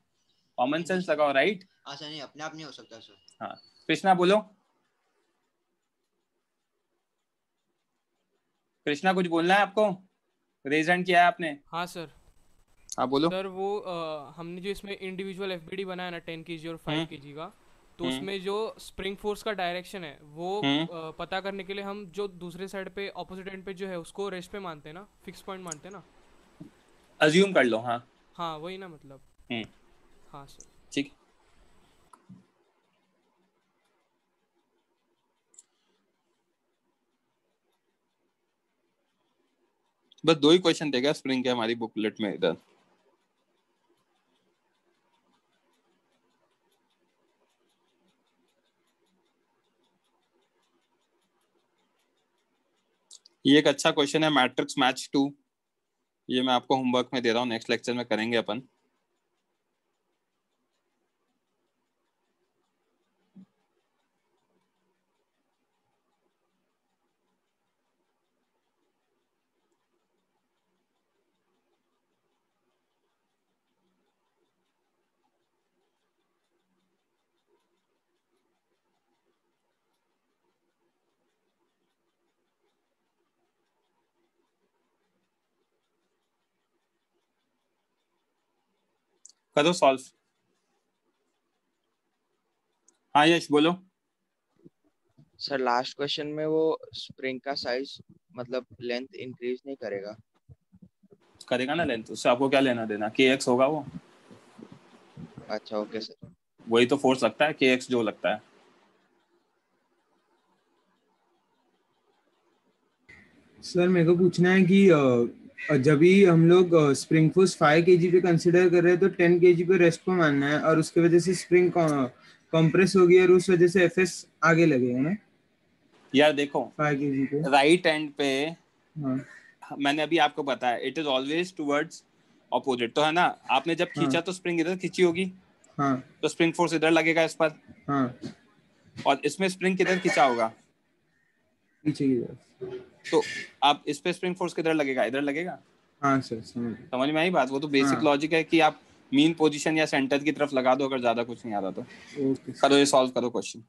Speaker 1: कॉमन सेंस लगाओ, राइट?
Speaker 2: हाँ सर, नहीं अपने आप नहीं हो सकता सर।
Speaker 1: हाँ कृष्णा बोलो। कृष्णा कुछ बोलना है आपको? रेज हैंड किया है आपने?
Speaker 7: हाँ सर।
Speaker 1: हाँ बोलो।
Speaker 7: सर वो हमने जो इसमें इंडिविजुअल एफबीडी बनाया ना 10 kg और 5 kg का, तो उसमें जो स्प्रिंग फोर्स का डायरेक्शन है वो पता करने के लिए हम जो दूसरे साइड पे ऑपोजिट एंड पे जो है उसको रेस्ट पे मानते हैं ना, फिक्स पॉइंट मानते हैं ना।
Speaker 1: अज्यूम कर लो। हाँ
Speaker 7: हाँ वही ना मतलब। हाँ सर
Speaker 1: ठीक। बस 2 ही क्वेश्चन देगा स्प्रिंग के हमारी बुकलेट में इधर। ये एक अच्छा क्वेश्चन है, मैट्रिक्स मैच 2। ये मैं आपको होमवर्क में दे रहा हूँ, नेक्स्ट लेक्चर में करेंगे अपन। करो सॉल्व। हाँ यश बोलो।
Speaker 6: सर लास्ट क्वेश्चन में वो स्प्रिंग का साइज मतलब लेंथ इंक्रीज नहीं करेगा?
Speaker 1: करेगा ना लेंथ, उससे आपको क्या लेना देना, kx होगा वो,
Speaker 6: अच्छा ओके सर।
Speaker 1: वही तो फोर्स लगता है, kx जो लगता है।
Speaker 9: सर मेरे को पूछना है कि जब भी हम लोग स्प्रिंग फोर्स 5 kg पे कंसिडर कर रहे हैं तो 10 kg पे रेस्ट को मानना है, और उसके वजह से स्प्रिंग कंप्रेस हो गई और उस वजह से एफएस आगे लगेगा ना
Speaker 1: यार देखो
Speaker 9: 5 kg पे।
Speaker 1: राइट एंड पे
Speaker 9: हाँ
Speaker 1: मैंने अभी आपको बताया it is always towards opposite, तो है ना, आपने जब खींचा तो स्प्रिंग इधर खींची होगी,
Speaker 9: हाँ
Speaker 1: तो स्प्रिंग फोर्स इधर लगेगा इस पर,
Speaker 9: हाँ
Speaker 1: और इसमें स्प्रिंग किधर खींचा होगा,
Speaker 9: पीछे की तरफ।
Speaker 1: तो आप इस पे स्प्रिंग फोर्स किधर लगेगा, इधर लगेगा।
Speaker 9: हाँ सर समझ
Speaker 1: में आई बात, वो तो बेसिक
Speaker 9: हाँ।
Speaker 1: लॉजिक है कि आप मीन पोजीशन या सेंटर की तरफ लगा दो, अगर ज्यादा कुछ नहीं आ रहा तो।
Speaker 9: ओके
Speaker 1: करो ये सॉल्व करो क्वेश्चन।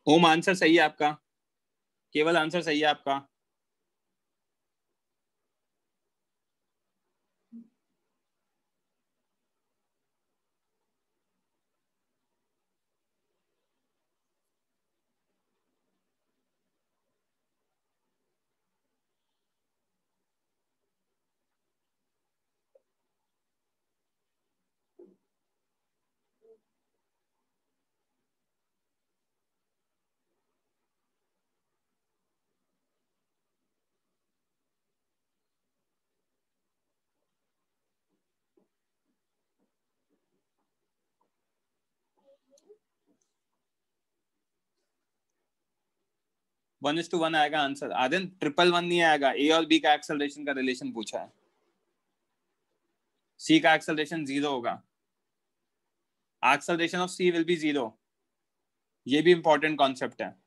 Speaker 1: ओम आंसर सही है आपका, केवल आंसर सही है आपका। वन इज टू वन आएगा आंसर। आदन ट्रिपल वन नहीं आएगा, ए और बी का एक्सेलरेशन का रिलेशन पूछा है, सी का एक्सेलरेशन 0 होगा, acceleration of C will be 0, ये भी इंपॉर्टेंट कॉन्सेप्ट है।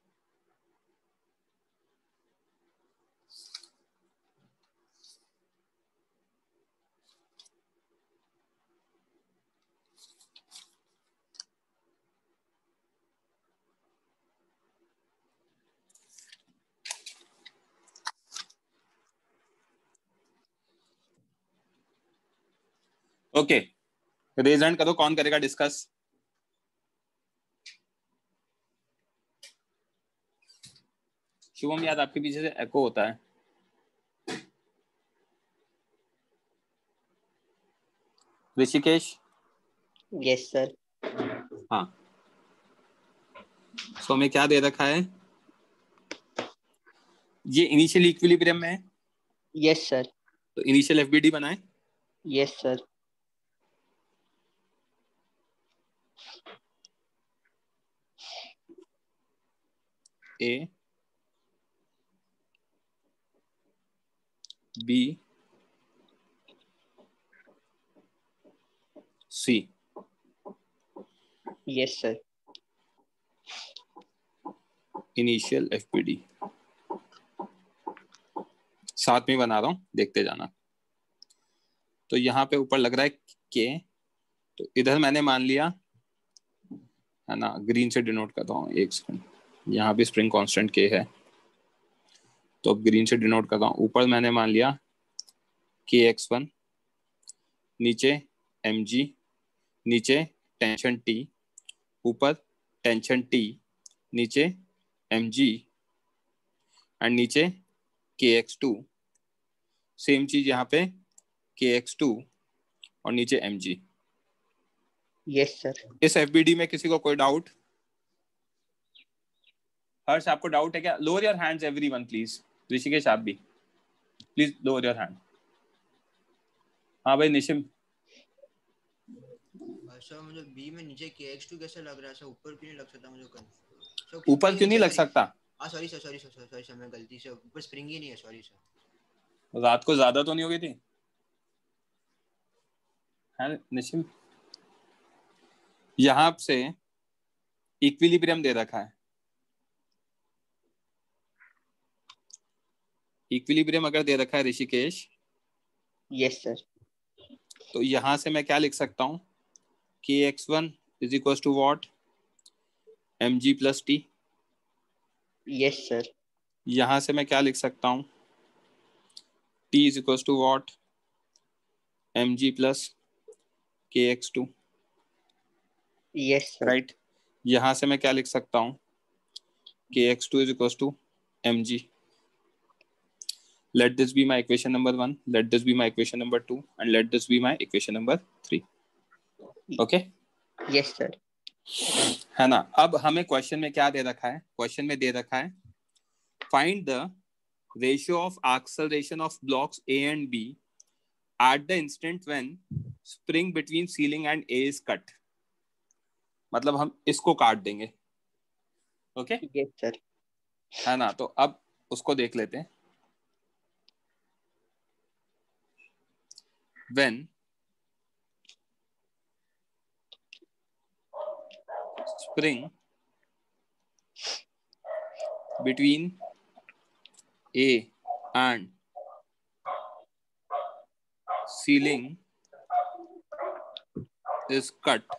Speaker 1: ओके रेज हैंड करो, कौन करेगा डिस्कस। शुभम याद आपके पीछे से एको होता है। ऋषिकेश।
Speaker 10: Yes sir.
Speaker 1: हाँ सो हमें क्या दे रखा है, ये इनिशियल इक्विलिब्रियम में है।
Speaker 10: Yes sir.
Speaker 1: तो इनिशियल एफबीडी बनाए।
Speaker 10: Yes sir.
Speaker 1: A B C.
Speaker 10: Yes sir.
Speaker 1: Initial FBD साथ में बना रहा हूं, देखते जाना। तो यहाँ पे ऊपर लग रहा है के, तो इधर मैंने मान लिया है ना, ग्रीन से डिनोट करता हूँ, एक सेकंड, यहाँ भी स्प्रिंग कांस्टेंट के है, तो अब ग्रीन से डिनोट करता हूँ। ऊपर मैंने मान लिया KX1, नीचे mg, नीचे टेंशन T, ऊपर टेंशन T, नीचे mg एंड नीचे KX2, सेम चीज यहाँ पे KX2 और नीचे mg।
Speaker 10: Yes sir.
Speaker 1: इस FBD में किसी को कोई डाउट? हर्ष आपको डाउट है क्या? Lower your hands everyone please. Rishikesh आप भी प्लीज लोअर योर हैंड। हाँ भाई निशिम।
Speaker 2: सर मुझे बी में नीचे KX2 कैसे लग रहा है सर, ऊपर क्यों नहीं लग सकता मुझे?
Speaker 1: ऊपर क्यों नहीं लग सकता?
Speaker 2: हाँ सॉरी सर मैं गलती से ऊपर स्प्रिंग ही नहीं है, सॉरी सर।
Speaker 1: रात को ज्यादा तो नहीं हो गई थी है निशिम? यहां से इक्विलिब्रियम दे रखा है, इक्विलिब्रियम अगर दे रखा है ऋषिकेश,
Speaker 10: यस सर।
Speaker 1: तो यहां से मैं क्या लिख सकता हूं? KX1 is equal to what? mg plus T.
Speaker 10: Yes sir.
Speaker 1: यहां से मैं क्या लिख सकता हूं? T is equal to what? mg plus KX2।
Speaker 10: Yes sir.
Speaker 1: Right. यहां से मैं क्या लिख सकता हूं? KX2 is equal to mg। Let this be my equation number 1, let this be my equation number 2, and let this be my equation number 3. Okay?
Speaker 10: Yes sir.
Speaker 1: है ना? अब हमें क्वेश्चन में क्या दे रखा है? क्वेश्चन में दे रखा है find the ratio of acceleration of blocks A and B at the instant when spring between ceiling and A is cut. मतलब हम इसको काट देंगे। ओके?
Speaker 10: Yes sir.
Speaker 1: है ना? तो अब उसको देख लेते हैं। When spring between A and ceiling is cut,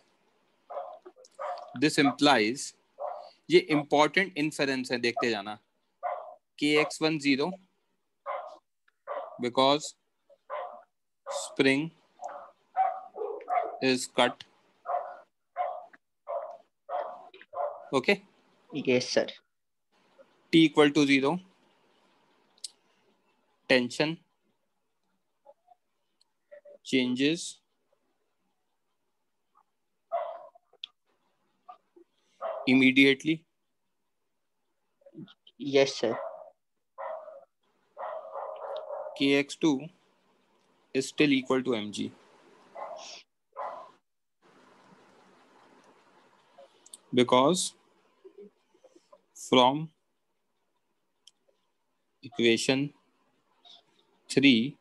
Speaker 1: this implies, ये important inference है, देखते जाना, KX1 0 because spring is cut. Okay?
Speaker 10: Yes sir.
Speaker 1: T equal to 0, tension changes immediately.
Speaker 10: Yes sir.
Speaker 1: KX2 is still equal to mg because from equation 3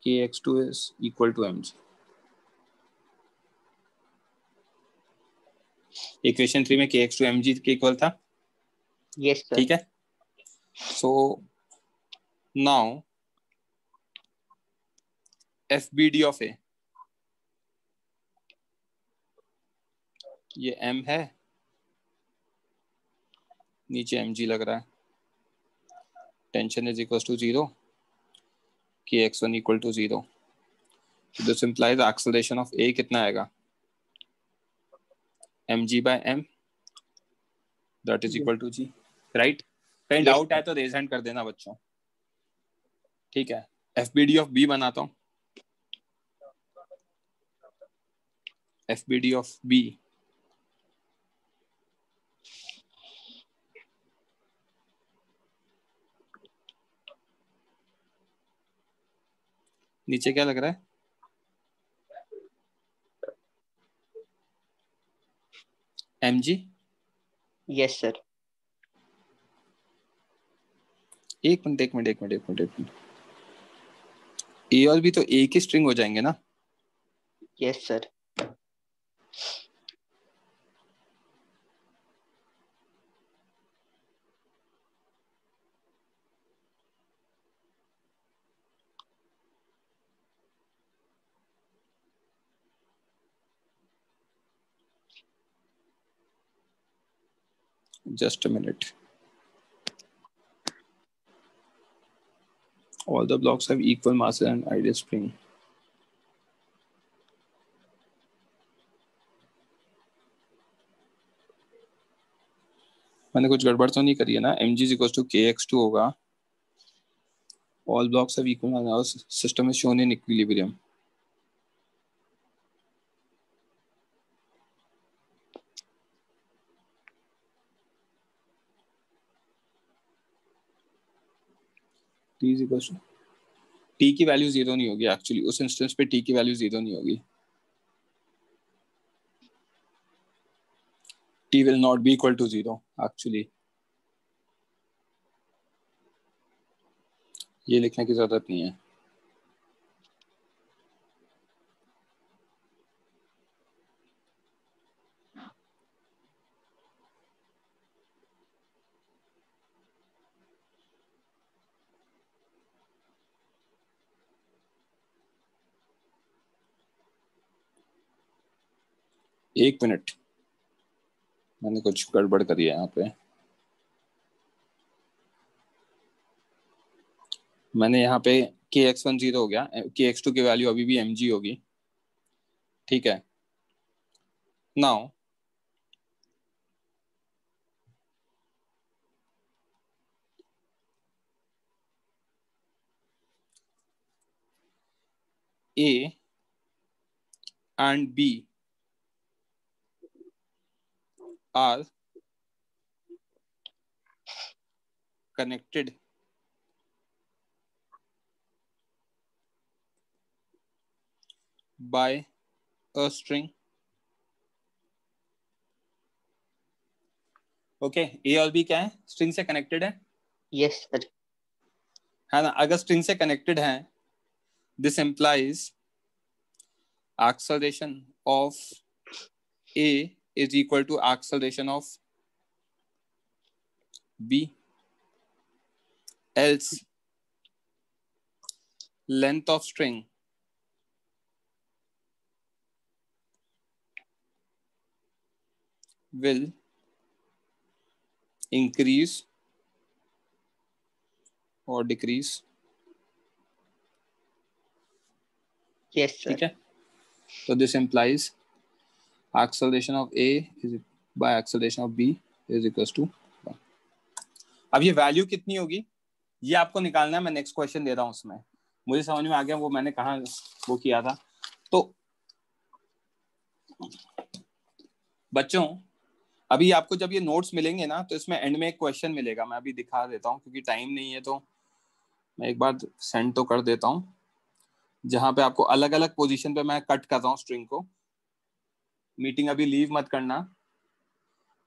Speaker 1: KX2 is equal to mg. Equation 3 में KX2 mg के equal था।
Speaker 10: Yes sir.
Speaker 1: ठीक है? So now FBD of A, ये M है, नीचे mg लग रहा है, tension is equal to 0, KX1 equal to 0। This implies acceleration of A कितना आएगा? mg by m that is equal to g. Right? कहीं डाउट है तो रेज हैंड कर देना बच्चों। ठीक है? FBD ऑफ B बनाता हूं। FBD ऑफ B नीचे क्या लग रहा है? mg।
Speaker 10: Yes sir.
Speaker 1: एक मिनट, ए और बी तो एक ही स्ट्रिंग हो जाएंगे ना?
Speaker 10: Yes sir.
Speaker 1: Just a minute. All the blocks have equal masses and ideal spring. मैंने कुछ गड़बड़ तो नहीं करी है ना? mg is equals to kx2 होगा. All blocks have equal masses. System is shown in equilibrium. T is equals to T की वैल्यू 0 नहीं होगी एक्चुअली. उस इंस्टेंस पे T की वैल्यू 0 नहीं होगी. T will not be equal to 0 actually. ये लिखने की जरूरत नहीं है. एक मिनट, मैंने कुछ गड़बड़ करी है यहाँ पे. मैंने यहाँ पे kx1 0 हो गया, kx2 की वैल्यू अभी भी mg होगी. ठीक है. Now A and B are connected by a string. Okay, A और बी क्या है? स्ट्रिंग से कनेक्टेड है.
Speaker 10: Yes sir.
Speaker 1: है ना? अगर स्ट्रिंग से कनेक्टेड है, this implies acceleration of A is equal to acceleration of B. Else length of string will increase or decrease.
Speaker 10: Yes sir.
Speaker 1: ठीक है. So this implies acceleration of A is by acceleration of B is equals to 1. अब ये value कितनी होगी ये आपको निकालना है. मैं नेक्स्ट क्वेश्चन दे रहा हूँ, उसमें मुझे समझ में आ गया वो मैंने कहाँ वो किया था. तो बच्चों अभी आपको जब ये नोट्स मिलेंगे ना तो इसमें एंड में एक क्वेश्चन मिलेगा. मैं अभी दिखा देता हूँ क्योंकि टाइम नहीं है, तो मैं एक बार सेंड तो कर देता हूँ जहां पे आपको अलग अलग पोजीशन पे मैं कट कर रहा हूँ स्ट्रिंग को. मीटिंग अभी लीव मत करना,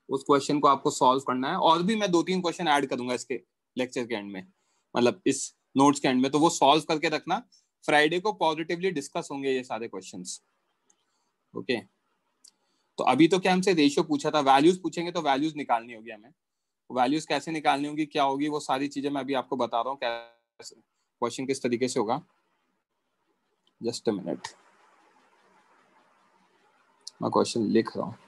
Speaker 1: उस क्वेश्चन को आपको सॉल्व करना है. और भी मैं 2-3 क्वेश्चन ऐड करूंगा इसके लेक्चर के एंड में, मतलब इस नोट्स के एंड में, तो वो सॉल्व करके रखना. फ्राइडे को पॉजिटिवली डिस्कस होंगे ये सारे क्वेश्चंस. ओके. तो अभी तो क्या हमसे रेशियो पूछा था, वैल्यूज पूछेंगे तो वैल्यूज निकालनी होगी हमें. वैल्यूज कैसे निकालनी होगी, क्या होगी, वो सारी चीजें मैं अभी आपको बता रहा हूँ कैसे क्वेश्चन किस तरीके से होगा. जस्ट अ मिनट, मैं क्वेश्चन लिख रहा हूँ.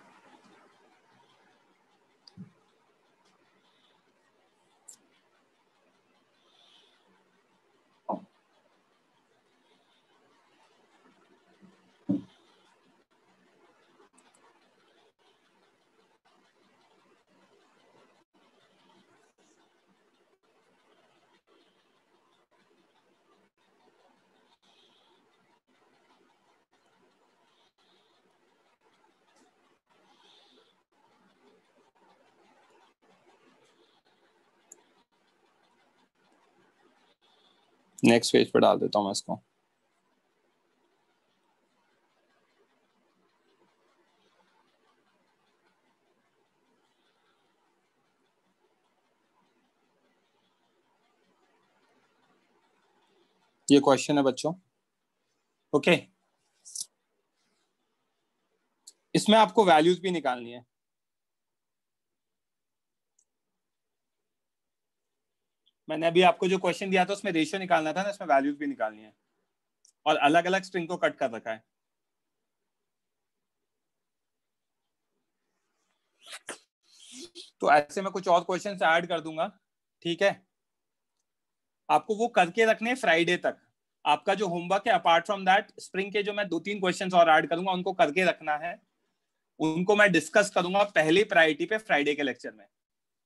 Speaker 1: नेक्स्ट पेज पे डाल देता हूँ मैं इसको. ये क्वेश्चन है बच्चों. ओके. इसमें आपको वैल्यूज भी निकालनी है. मैंने अभी आपको जो क्वेश्चन दिया था उसमें रेशियो निकालना था ना, इसमें वैल्यूज भी निकालनी है. और अलग अलग स्ट्रिंग को कट कर रखा है. तो ऐसे में कुछ और क्वेश्चंस ऐड कर दूंगा, ठीक है। आपको वो करके रखने फ्राइडे तक। आपका जो होमवर्क है अपार्ट फ्रॉम दैट स्प्रिंग के जो मैं 2-3 क्वेश्चंस और ऐड करूंगा उनको करके रखना है, उनको मैं डिस्कस करूंगा पहली प्रायोरिटी पे फ्राइडे के लेक्चर में,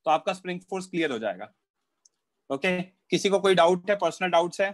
Speaker 1: तो आपका स्प्रिंग फोर्स क्लियर हो जाएगा। ओके, किसी को कोई डाउट है, पर्सनल डाउट्स है?